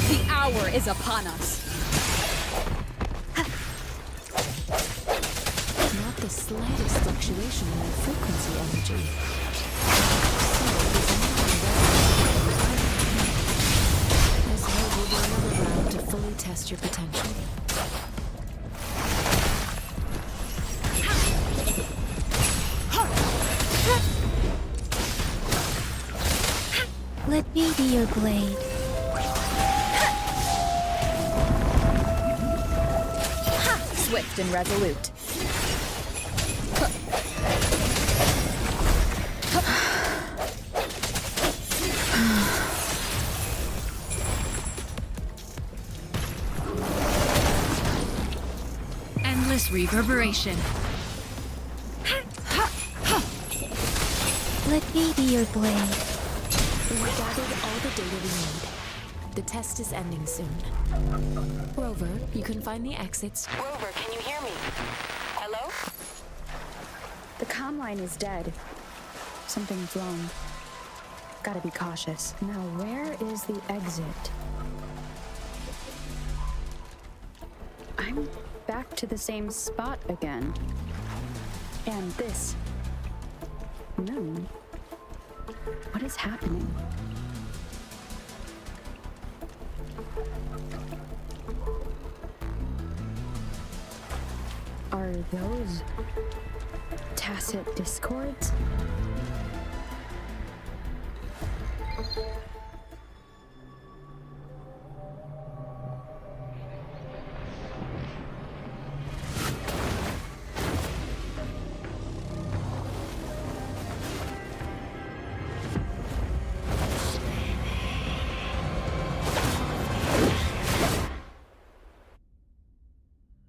The hour is upon us. Not the slightest fluctuation in your frequency energy. Let's hope we'll do another round to fully test your potential. Let me be your blade. Swift and resolute. Endless reverberation. Let me be your blade. We've gathered all the data we need. The test is ending soon. Rover, you can find the exits. Rover, can you hear me? Hello? The comm line is dead. Something's wrong. Gotta be cautious. Now, where is the exit? I'm back to the same spot again. And this. Moon. What is happening? Are those tacit discords?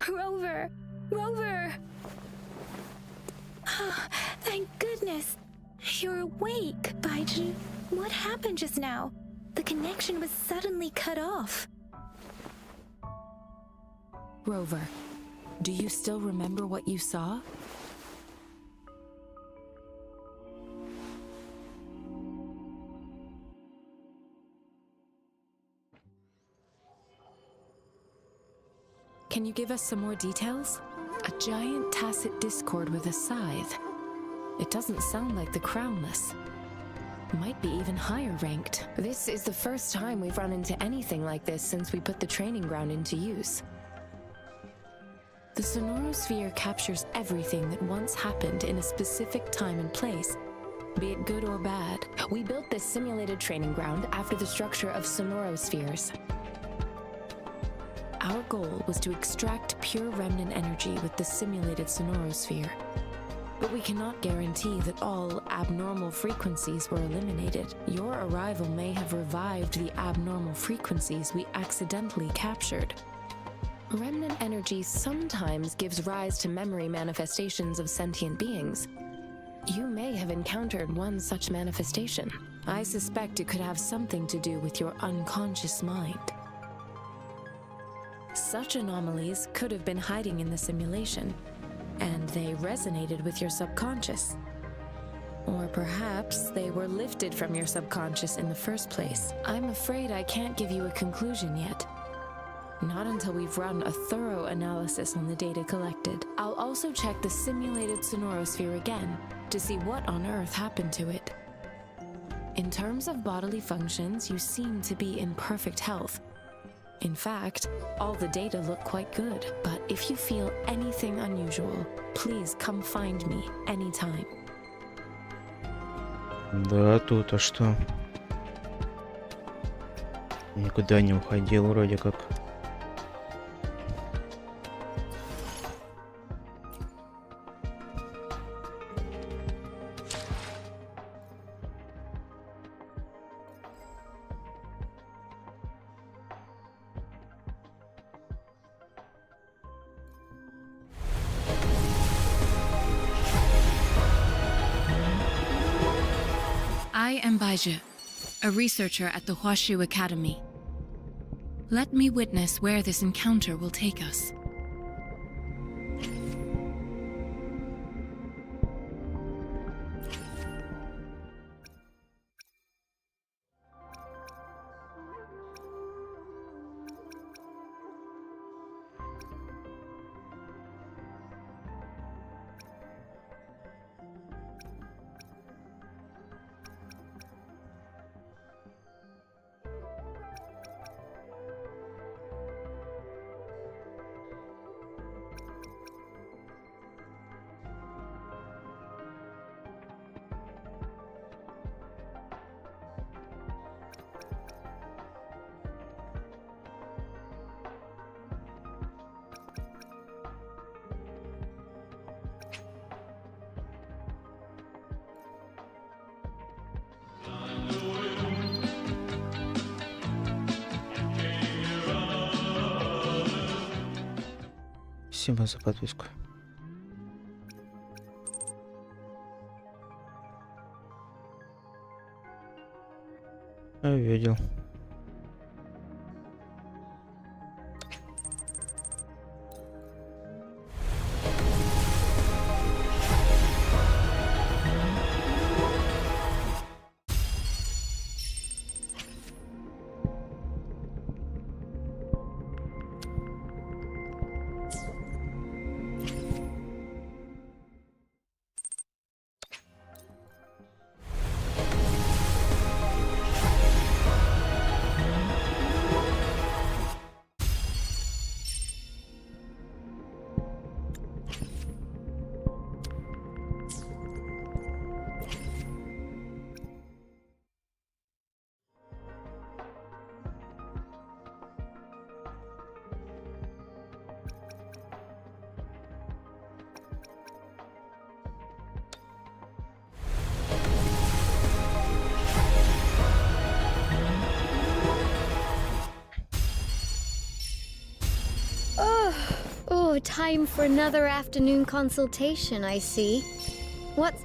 Rover! Rover! Thank goodness. You're awake, Baiji. What happened just now? The connection was suddenly cut off. Rover, do you still remember what you saw? Can you give us some more details? A giant tacit discord with a scythe. It doesn't sound like the Crownless. Might be even higher ranked. This is the first time we've run into anything like this since we put the training ground into use. The sonorosphere captures everything that once happened in a specific time and place, be it good or bad. We built this simulated training ground after the structure of sonorospheres. Our goal was to extract pure remnant energy with the simulated sonorosphere. But we cannot guarantee that all abnormal frequencies were eliminated. Your arrival may have revived the abnormal frequencies we accidentally captured. Remnant energy sometimes gives rise to memory manifestations of sentient beings. You may have encountered one such manifestation. I suspect it could have something to do with your unconscious mind. Such anomalies could have been hiding in the simulation, and they resonated with your subconscious. Or perhaps they were lifted from your subconscious in the first place. I'm afraid I can't give you a conclusion yet. Not until we've run a thorough analysis on the data collected. I'll also check the simulated sonorosphere again to see what on earth happened to it. In terms of bodily functions, you seem to be in perfect health. In fact, all the data look quite good, but if you feel anything unusual, please come find me anytime. Да, тут, а что? Никуда не уходил вроде как. I am Baizhi, a researcher at the Huashu Academy. Let me witness where this encounter will take us. Спасибо за подписку. Я видел. Oh, time for another afternoon consultation, I see. What's...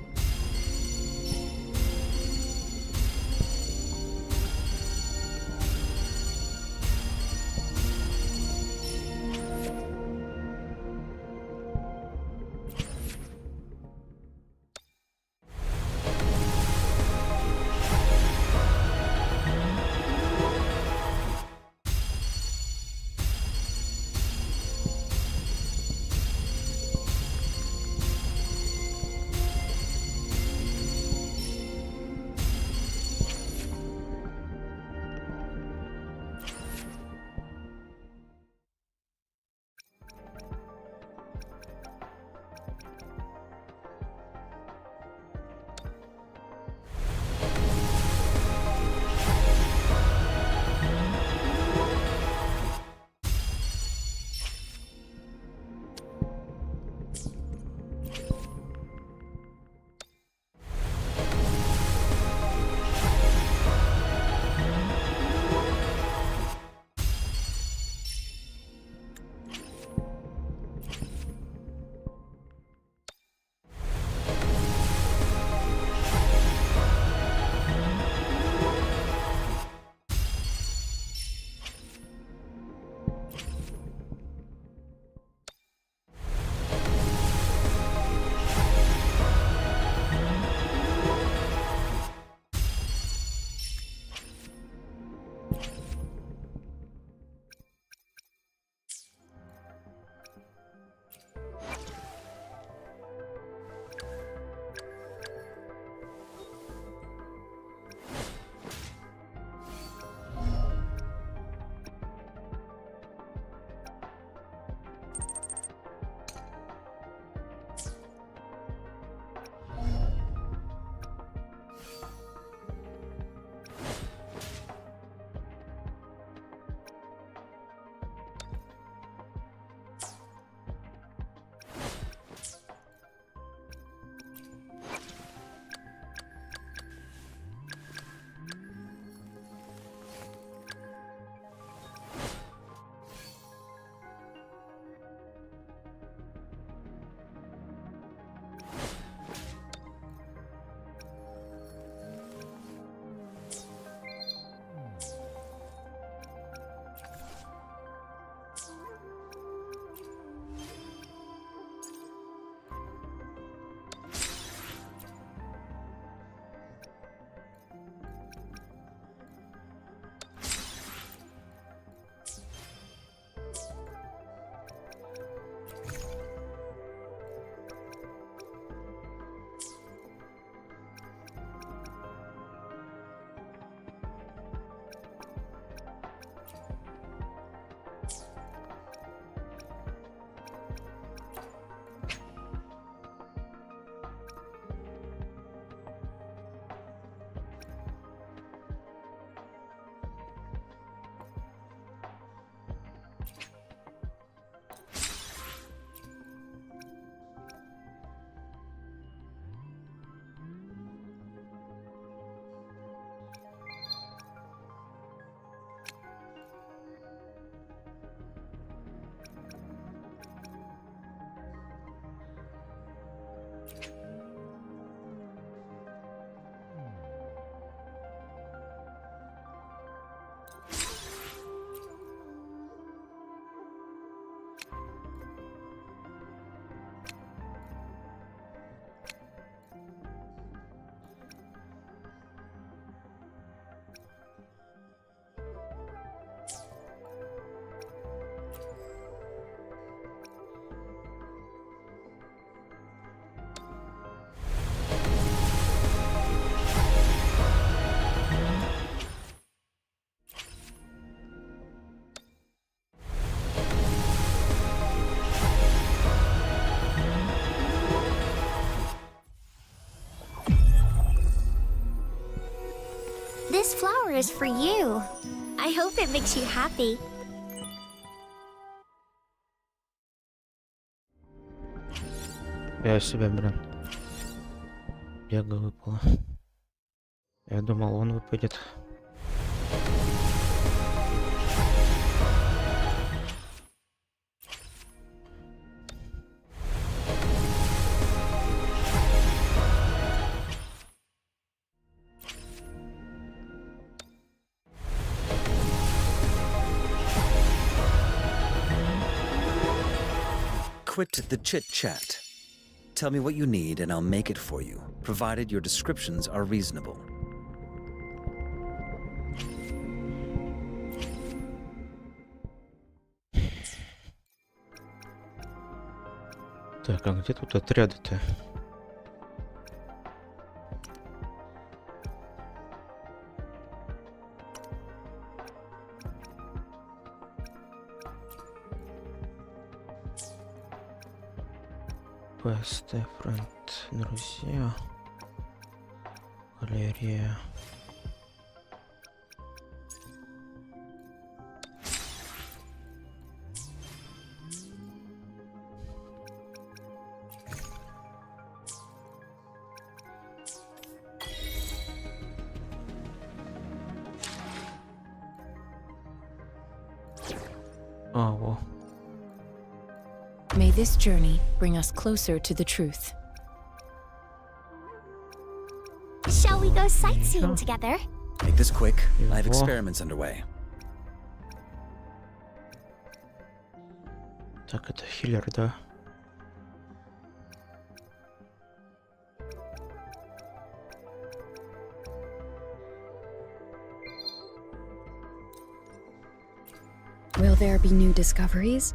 This flower is for you. I hope it makes you happy. Я себе, блин. Бега выпало. Я думал, он выпадет. Quit the chit-chat. Tell me what you need and I'll make it for you, provided your descriptions are reasonable. Так, а где тут отряды-то? ПСТ, фронт, друзья, галерея. А, во. May this journey bring us closer to the truth. Shall we go sightseeing together? Make this quick. I have experiments underway. Так, это хиллер, да? Will there be new discoveries?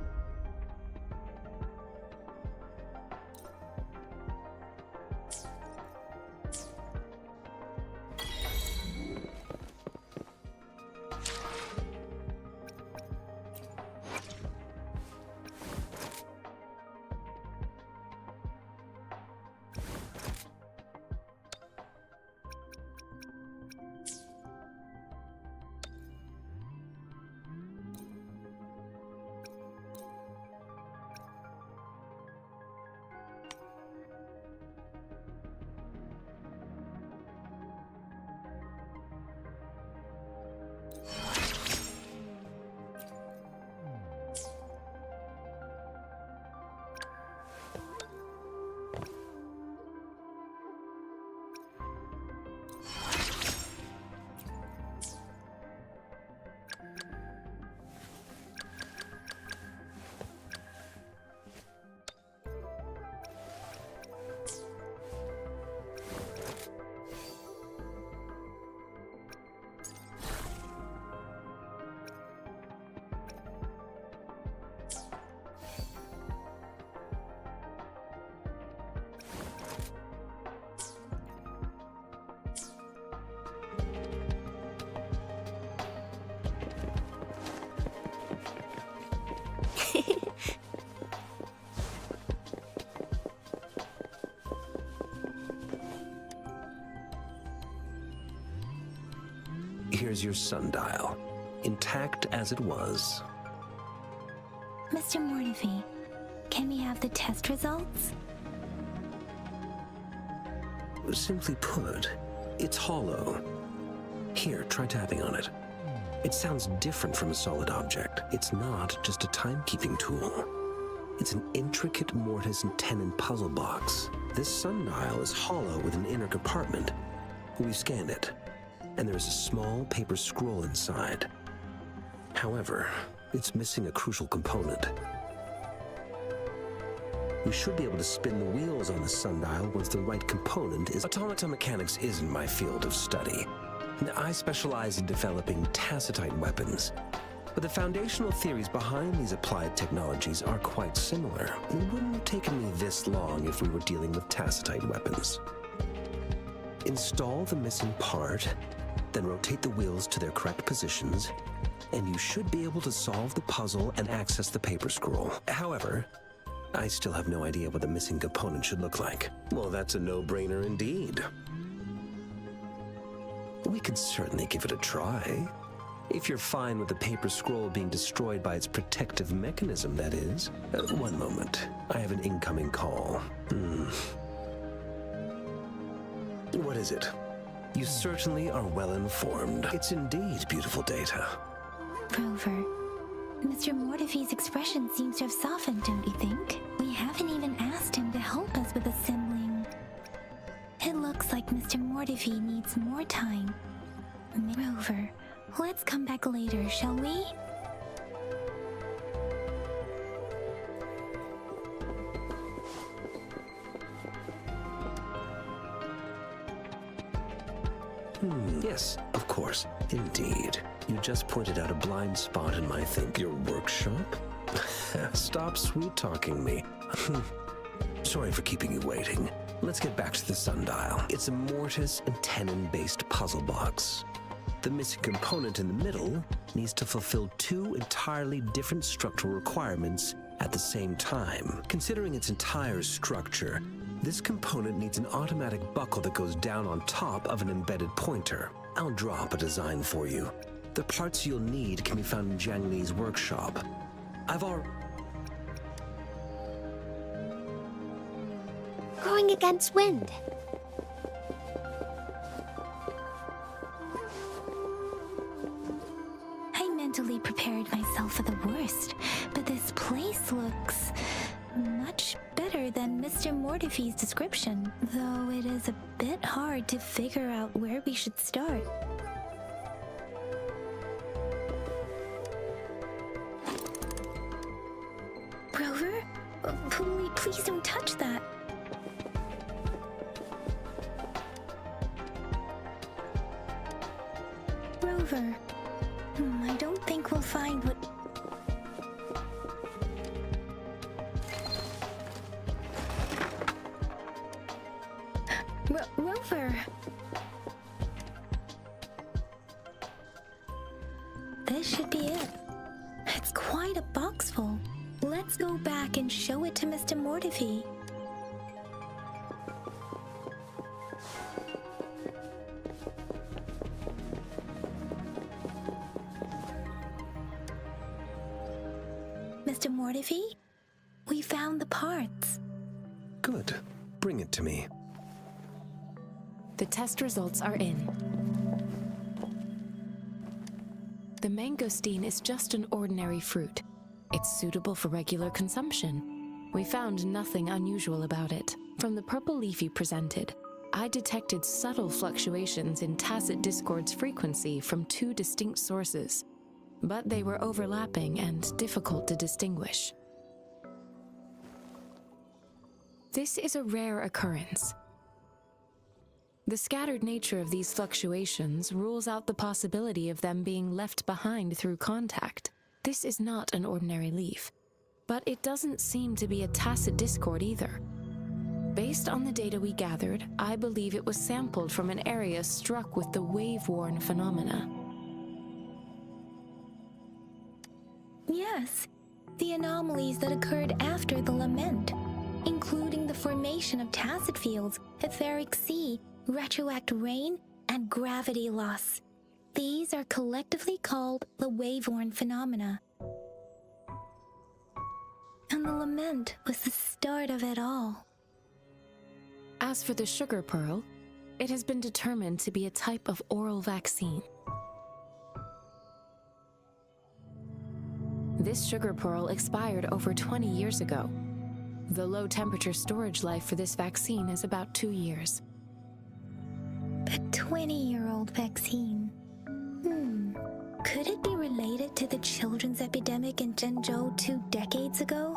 Here's your sundial, intact as it was. Mr. Mornifee, can we have the test results? Simply put, it's hollow. Here, try tapping on it. It sounds different from a solid object. It's not just a timekeeping tool. It's an intricate mortise and tenon puzzle box. This sundial is hollow with an inner compartment. We've scanned it, and there's a small paper scroll inside. However, it's missing a crucial component. We should be able to spin the wheels on the sundial once the right component is... Automata mechanics isn't my field of study. I specialize in developing tacitite weapons, but the foundational theories behind these applied technologies are quite similar. It wouldn't have taken me this long if we were dealing with tacitite weapons. Install the missing part, then rotate the wheels to their correct positions, and you should be able to solve the puzzle and access the paper scroll. However, I still have no idea what the missing component should look like. Well, that's a no-brainer indeed. We could certainly give it a try. If you're fine with the paper scroll being destroyed by its protective mechanism, that is. One moment. I have an incoming call. What is it? You certainly are well informed. It's indeed beautiful data. Rover, Mr. Mortefi's expression seems to have softened, don't you think? We haven't even asked him to help us with assembling. It looks like Mr. Mortefi needs more time. Rover, let's come back later, shall we? Yes, of course. Indeed. You just pointed out a blind spot in my your workshop? Stop sweet-talking me. Sorry for keeping you waiting. Let's get back to the sundial. It's a mortise and tenon-based puzzle box. The missing component in the middle needs to fulfill two entirely different structural requirements at the same time. Considering its entire structure, this component needs an automatic buckle that goes down on top of an embedded pointer. I'll draw up a design for you. The parts you'll need can be found in Jiang Li's workshop. I've already... Going against wind. I mentally prepared myself for the worst, but this place looks much better than Mr. Mortefi's description, though it is a bit hard to figure out where we should start. Rover? Please don't touch that. Rover, I don't think we'll find what... Rover! This should be it. It's quite a box full. Let's go back and show it to Mr. Mortefi. Mr. Mortefi, we found the parts. Good. Bring it to me. The test results are in. The mangosteen is just an ordinary fruit. It's suitable for regular consumption. We found nothing unusual about it. From the purple leaf you presented, I detected subtle fluctuations in tacit discord's frequency from two distinct sources, but they were overlapping and difficult to distinguish. This is a rare occurrence. The scattered nature of these fluctuations rules out the possibility of them being left behind through contact. This is not an ordinary leaf, but it doesn't seem to be a tacit discord either. Based on the data we gathered, I believe it was sampled from an area struck with the wave-worn phenomena. Yes, the anomalies that occurred after the lament, including the formation of tacit fields, etheric sea, retroact rain, and gravity loss. These are collectively called the wave-worn phenomena. And the lament was the start of it all. As for the sugar pearl, it has been determined to be a type of oral vaccine. This sugar pearl expired over 20 years ago. The low-temperature storage life for this vaccine is about 2 years. A 20-year-old vaccine. Could it be related to the children's epidemic in Zhengzhou 2 decades ago?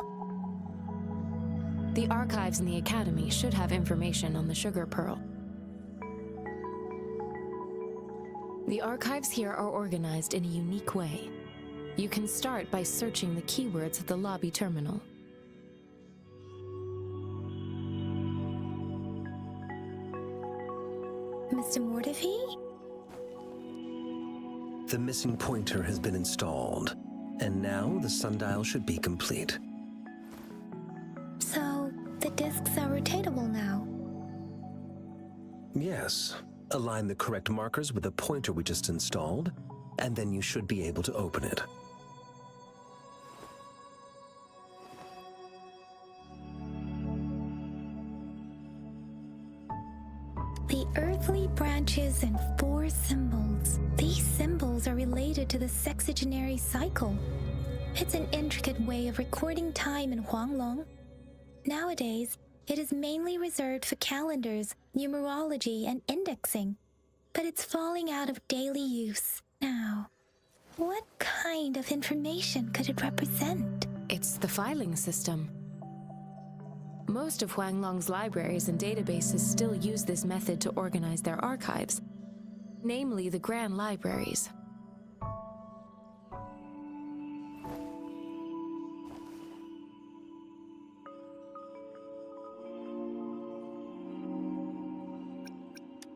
The archives in the Academy should have information on the sugar pearl. The archives here are organized in a unique way. You can start by searching the keywords at the lobby terminal. Mr. Mortefi? The missing pointer has been installed, and now the sundial should be complete. So, the discs are rotatable now? Yes, Align the correct markers with the pointer we just installed, and then you should be able to open it. The earthly branches and 4 symbols. These symbols are related to the sexagenary cycle. It's an intricate way of recording time in Huanglong. Nowadays, it is mainly reserved for calendars, numerology, and indexing. But it's falling out of daily use now. What kind of information could it represent? It's the filing system. Most of Huanglong's libraries and databases still use this method to organize their archives, namely the Grand Libraries.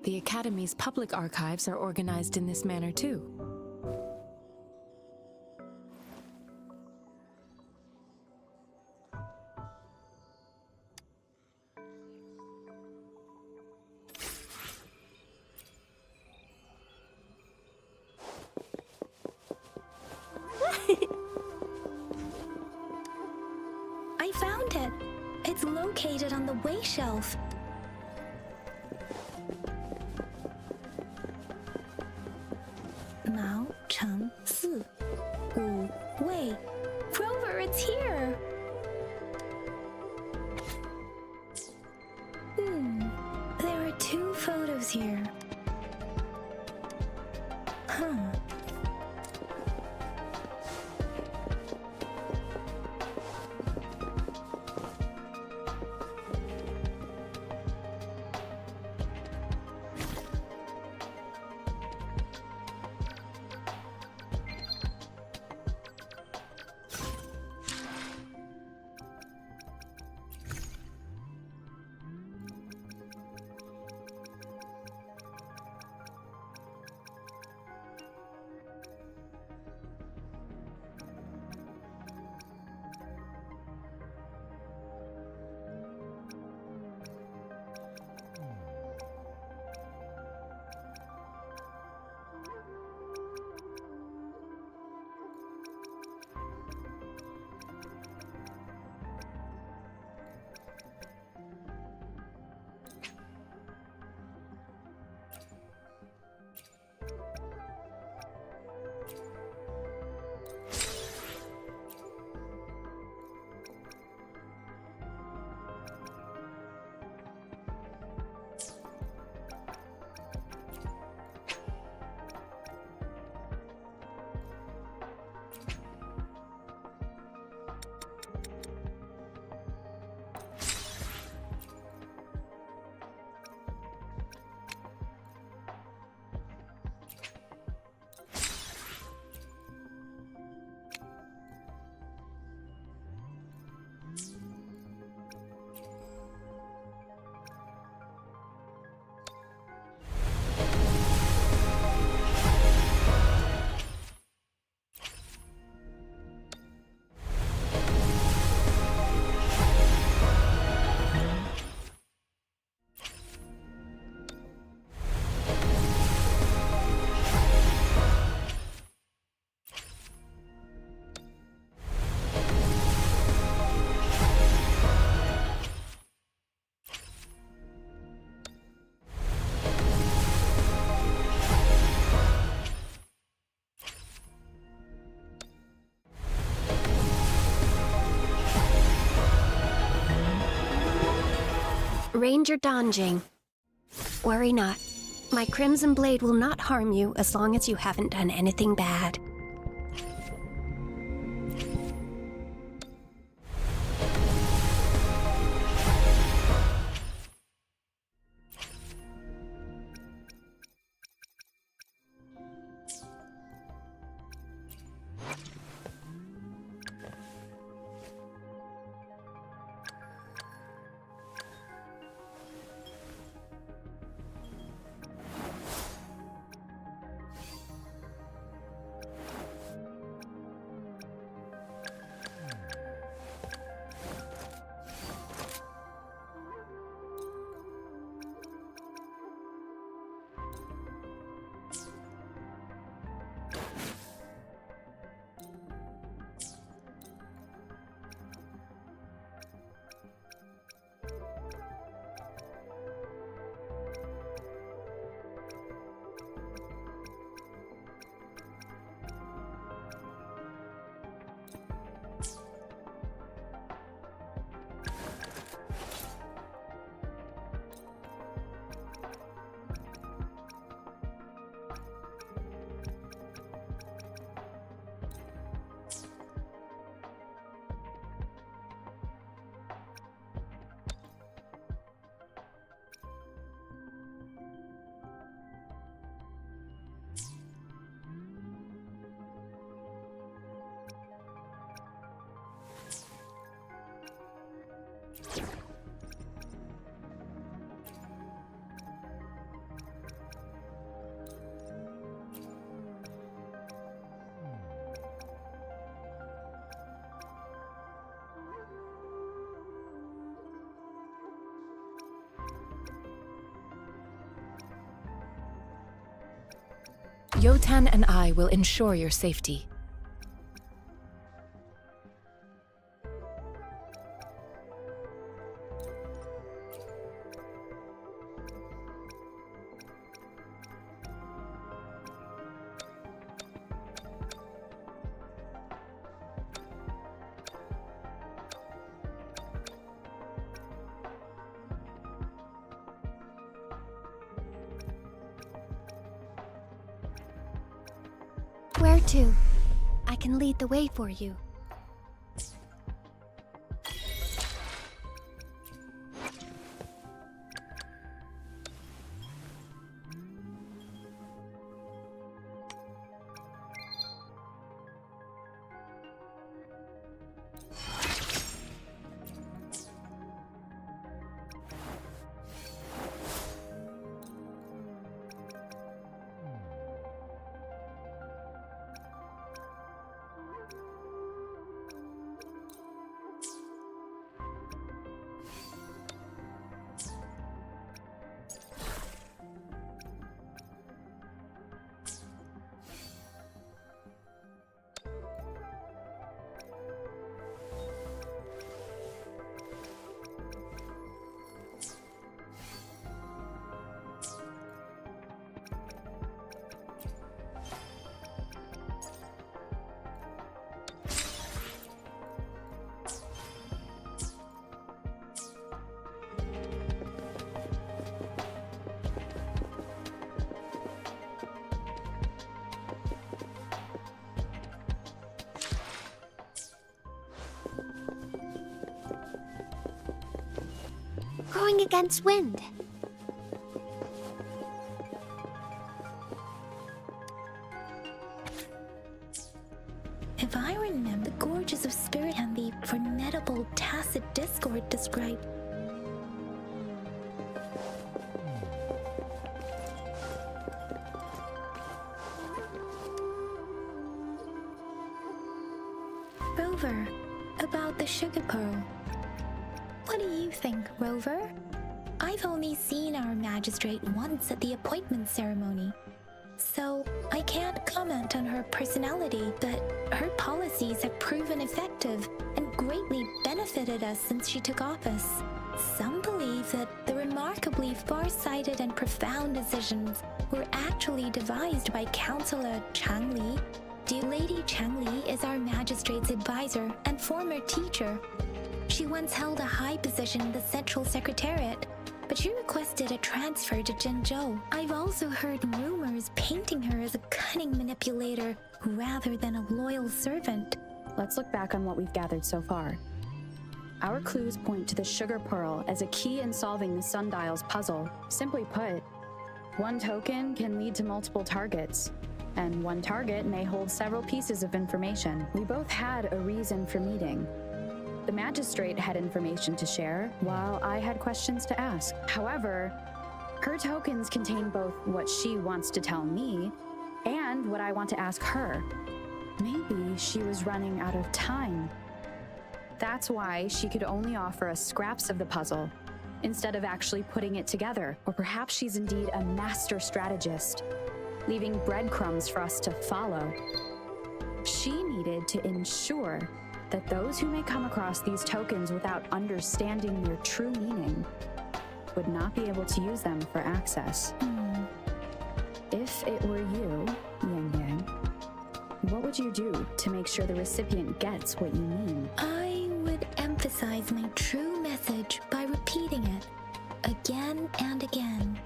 The Academy's public archives are organized in this manner too. I found it. It's located on the way shelf. Mao Cheng Si Wu Wei. Rover, it's here. There are 2 photos here. Huh. Ranger Donjing. Worry not. My Crimson Blade will not harm you as long as you haven't done anything bad. Yotan and I will ensure your safety. Where to? I can lead the way for you. Going against wind. If I remember, the gorges of spirit and the formidable tacit discord described. Rover, about the sugar pearl. What do you think, Rover? I've only seen our magistrate once at the appointment ceremony, so I can't comment on her personality, but her policies have proven effective and greatly benefited us since she took office. Some believe that the remarkably far-sighted and profound decisions were actually devised by Councillor Changli. Dear Lady Changli is our magistrate's advisor and former teacher. She once held a high position in the Central Secretariat, but she requested a transfer to Jinzhou. I've also heard rumors painting her as a cunning manipulator rather than a loyal servant. Let's look back on what we've gathered so far. Our clues point to the sugar pearl as a key in solving the sundial's puzzle. Simply put, one token can lead to multiple targets, and one target may hold several pieces of information. We both had a reason for meeting. The magistrate had information to share, while I had questions to ask. However, her tokens contain both what she wants to tell me and what I want to ask her. Maybe she was running out of time. That's why she could only offer us scraps of the puzzle, instead of actually putting it together. Or perhaps she's indeed a master strategist, leaving breadcrumbs for us to follow. She needed to ensure that those who may come across these tokens without understanding their true meaning would not be able to use them for access. If it were you, Yang Yang, what would you do to make sure the recipient gets what you mean? I would emphasize my true message by repeating it again and again.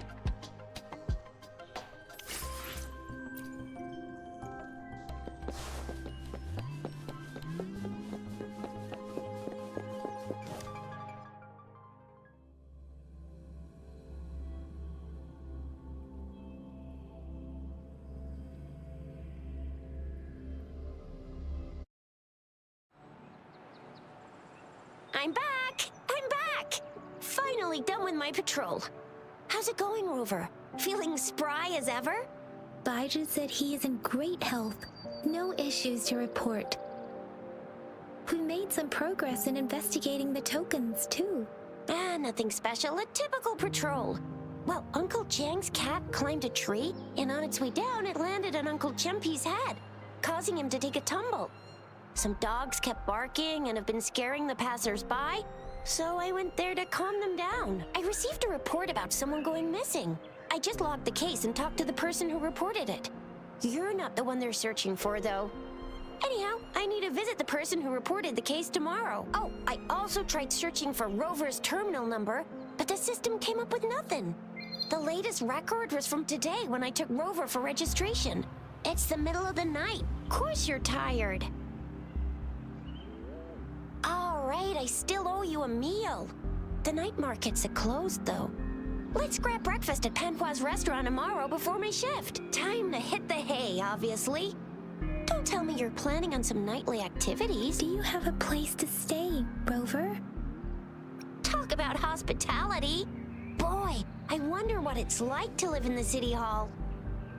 I'm back! I'm back! Finally done with my patrol. How's it going, Rover? Feeling spry as ever? Baiju said he is in great health. No issues to report. We made some progress in investigating the tokens, too. Nothing special. A typical patrol. Well, Uncle Chang's cat climbed a tree, and on its way down, it landed on Uncle Chempi's head, causing him to take a tumble. Some dogs kept barking and have been scaring the passers-by, so I went there to calm them down. I received a report about someone going missing. I just logged the case and talked to the person who reported it. You're not the one they're searching for, though. Anyhow, I need to visit the person who reported the case tomorrow. Oh, I also tried searching for Rover's terminal number, but the system came up with nothing. The latest record was from today when I took Rover for registration. It's the middle of the night. Of course you're tired. All right, I still owe you a meal. The night markets are closed, though. Let's grab breakfast at Panhua's restaurant tomorrow before my shift. Time to hit the hay, obviously. Don't tell me you're planning on some nightly activities. Do you have a place to stay, Rover? Talk about hospitality. Boy, I wonder what it's like to live in the city hall.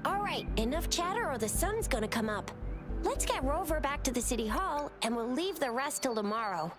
All right, enough chatter or the sun's gonna come up. Let's get Rover back to the city hall, and we'll leave the rest till tomorrow.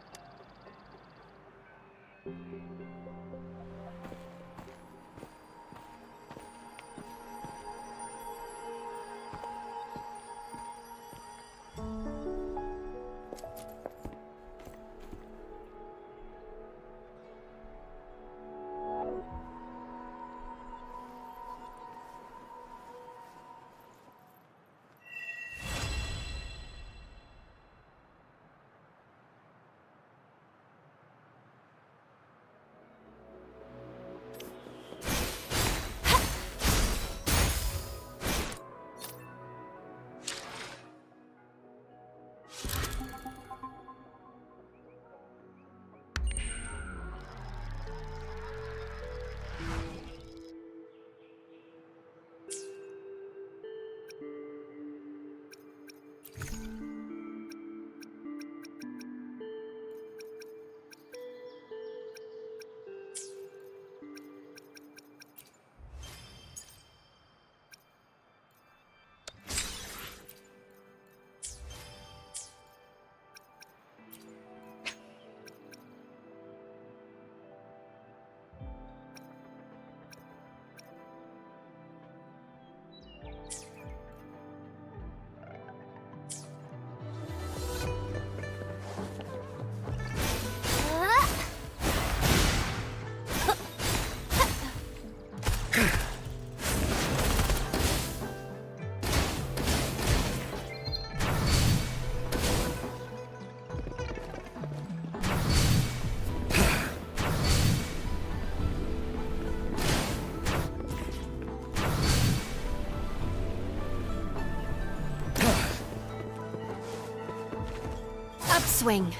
Upswing.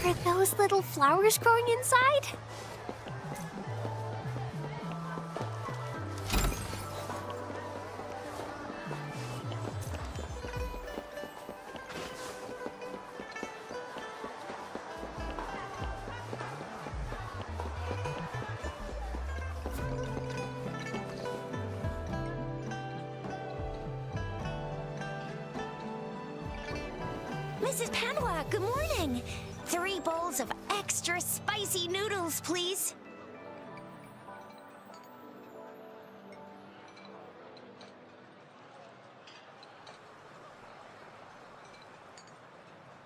Are those little flowers growing inside? Mrs. Panhua, good morning. 3 bowls of extra spicy noodles, please.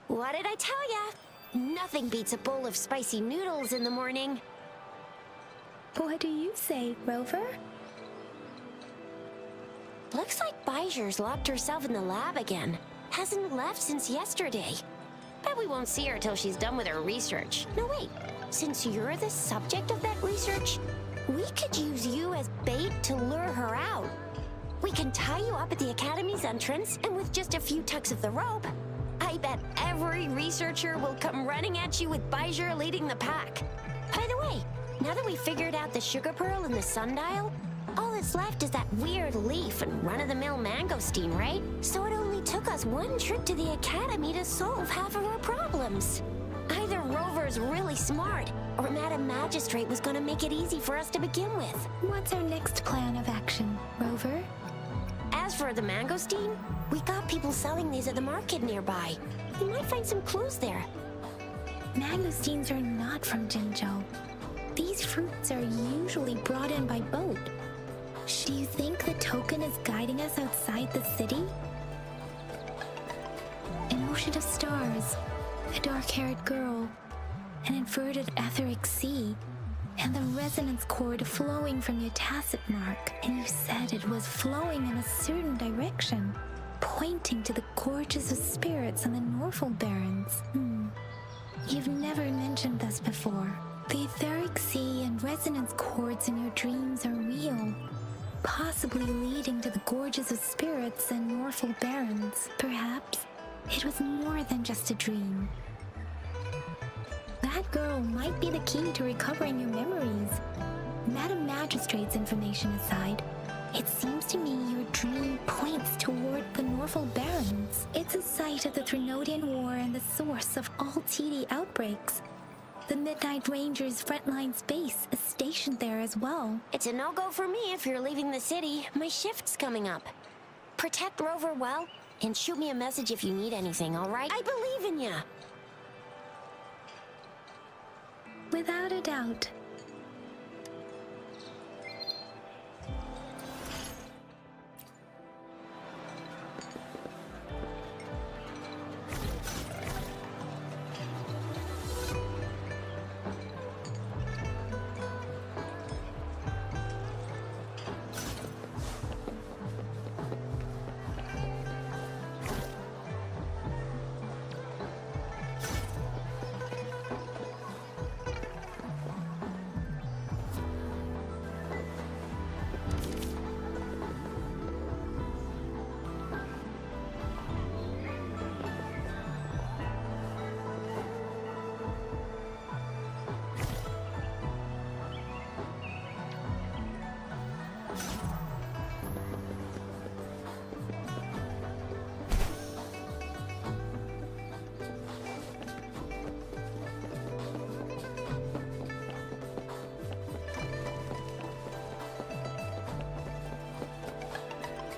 What did I tell ya? Nothing beats a bowl of spicy noodles in the morning. What do you say, Rover? Looks like Bijou's locked herself in the lab again. Hasn't left since yesterday. Bet we won't see her till she's done with her research. No, wait. Since you're the subject of that research, we could use you as bait to lure her out. We can tie you up at the Academy's entrance, and with just a few tugs of the rope, I that every researcher will come running at you with Baijer leading the pack. By the way, now that we figured out the sugar pearl and the sundial, all that's left is that weird leaf and run-of-the-mill mangosteen, right? So it only took us one trip to the academy to solve half of our problems. Either Rover's really smart, or Madam Magistrate was gonna make it easy for us to begin with. What's our next plan of action, Rover? As for the mangosteen, we got people selling these at the market nearby. We might find some clues there. Mangosteens are not from Jinzhou. These fruits are usually brought in by boat. Do you think the token is guiding us outside the city? An ocean of stars, a dark-haired girl, an inverted etheric sea, and the resonance cord flowing from your tacit mark. And you said it was flowing in a certain direction, pointing to the gorges of spirits and the Norfolk Barrens. You've never mentioned this before. The etheric sea and resonance cords in your dreams are real, possibly leading to the gorges of spirits and Norfolk Barrens. Perhaps it was more than just a dream. That girl might be the key to recovering your memories. Madam Magistrate's information aside, it seems to me your dream points toward the Norfolk Barrens. It's a site of the Trinodian War and the source of all TD outbreaks. The Midnight Rangers' frontline base is stationed there as well. It's a no-go for me if you're leaving the city. My shift's coming up. Protect Rover well, and shoot me a message if you need anything, all right? I believe in ya! Without a doubt.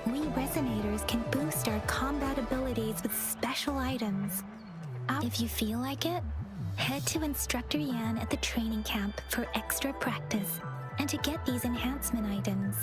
We Resonators can boost our combat abilities with special items. If you feel like it, head to Instructor Yan at the training camp for extra practice and to get these enhancement items.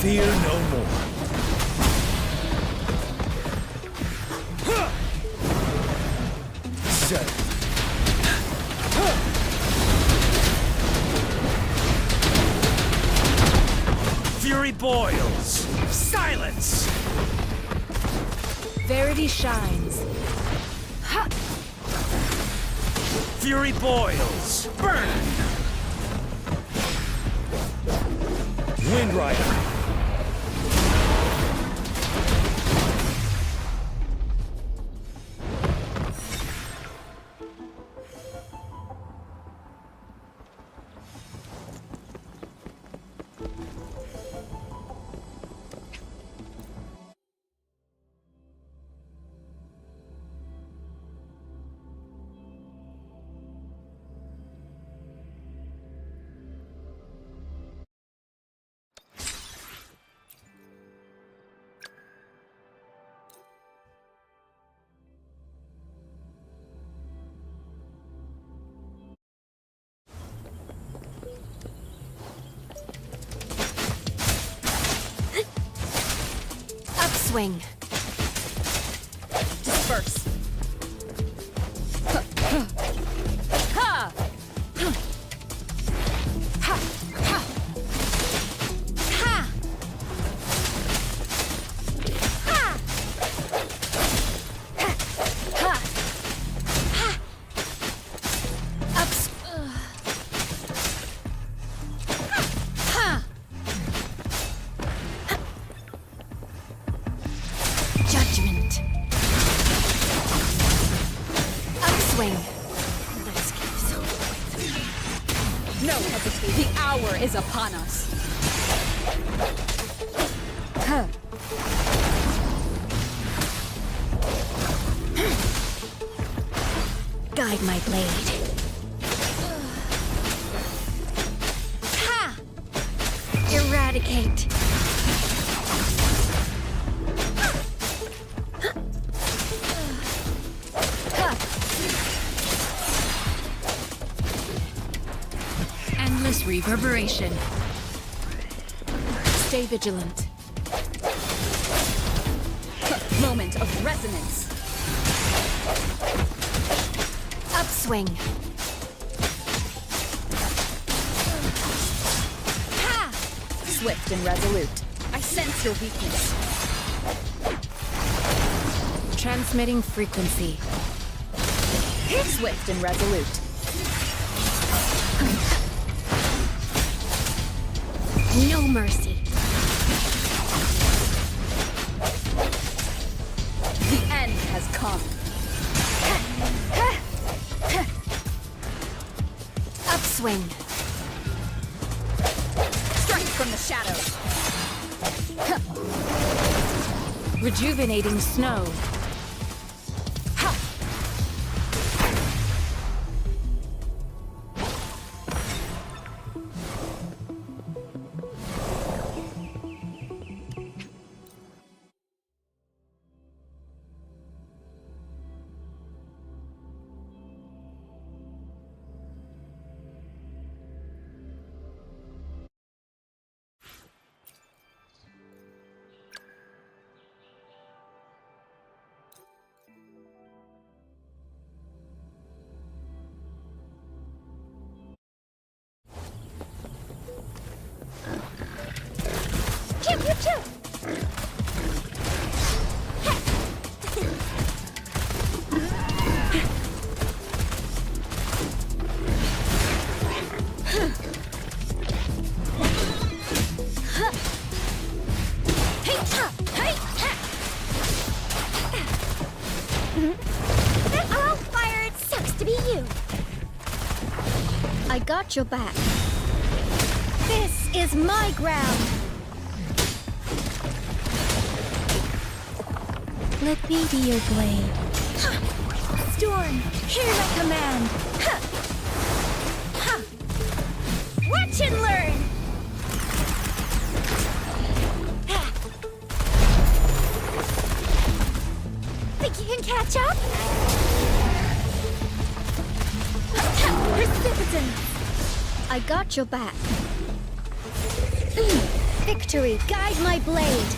Fear no more. Set. Fury boils. Silence. Verity shines. Ha! Fury boils. Burn. Wind Rider. Upswing. Disperse. Ha! Ha! Ha! Ha! Ha! Ha! Ha! Ups. Ha! Judgment. Upswing. No hesitate. The hour is upon us. Huh. Guide my blade. Ha! Eradicate. Endless reverberation. Stay vigilant. Moment of resonance. Upswing. Ha! Swift and resolute. I sense your weakness. Transmitting frequency. Swift and resolute. No mercy. The end has come. Upswing. Strike from the shadows. Rejuvenating snow. Oh, fire, it sucks to be you. I got your back. This is my ground. Let me be your blade. Storm, hear my command. Ha! Ha! Watch and learn. Ha! Think you can catch up? Precipitant! I got your back. Victory, guide my blade.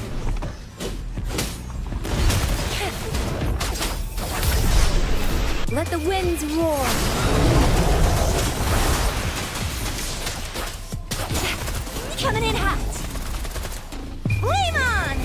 Let the winds roar. Coming in hot. Flame on!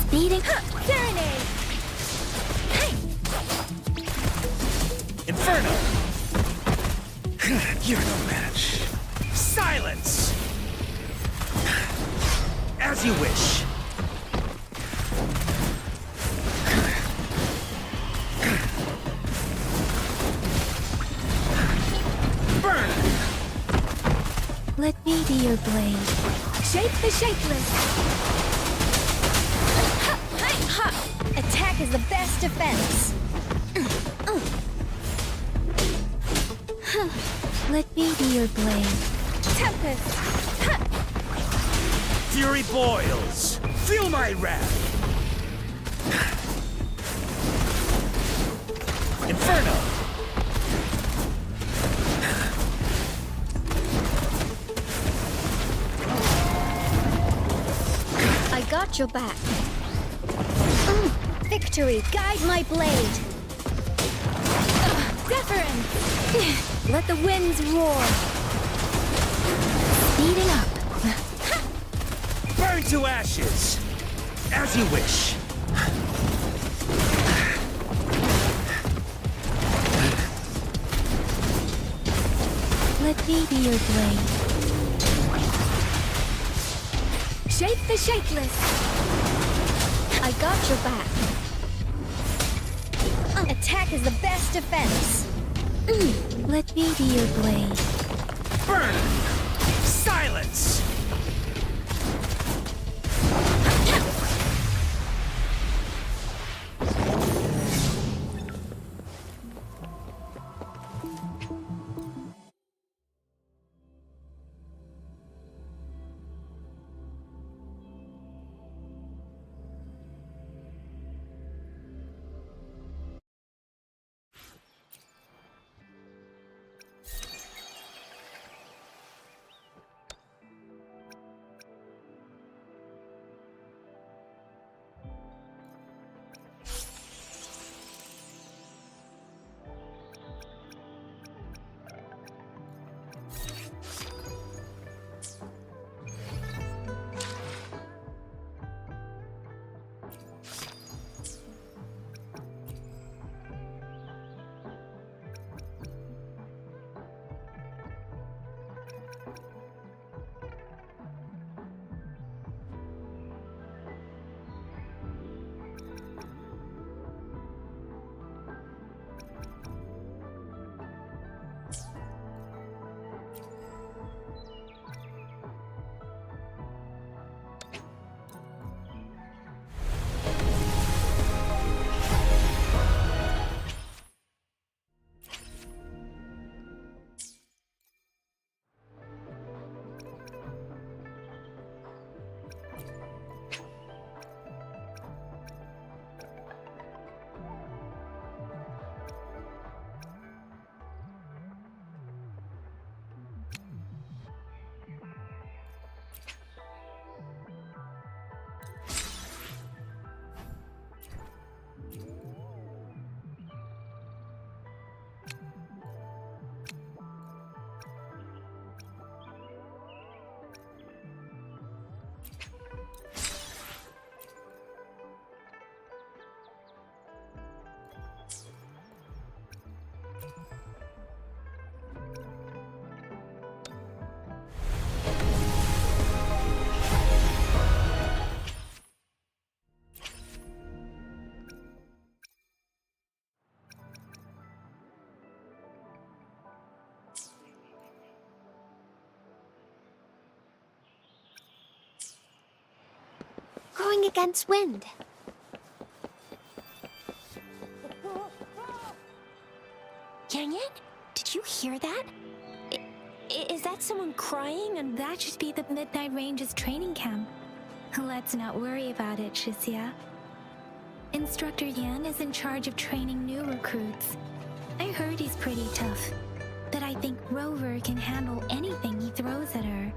Speeding. Serenade! Hey! Inferno! You're no match. Silence! As you wish. Burn! Let me be your blade. Shape the shapeless. Attack is the best defense. Let me be your blade. Tempest. Fury boils. Feel my wrath. Inferno. I got your back. Victory, guide my blade. Deference. Let the winds roar. Speeding up. Burn to ashes. As you wish. Let me be your blade. Shape the shapeless. I got your back. Attack is the best defense. Let me be your blade. Burn! Silence! Going against wind. Yang, did you hear that? Is that someone crying? And that should be the Midnight Range's training camp. Let's not worry about it, Shixia. Instructor Yan is in charge of training new recruits. I heard he's pretty tough, but I think Rover can handle anything he throws at her.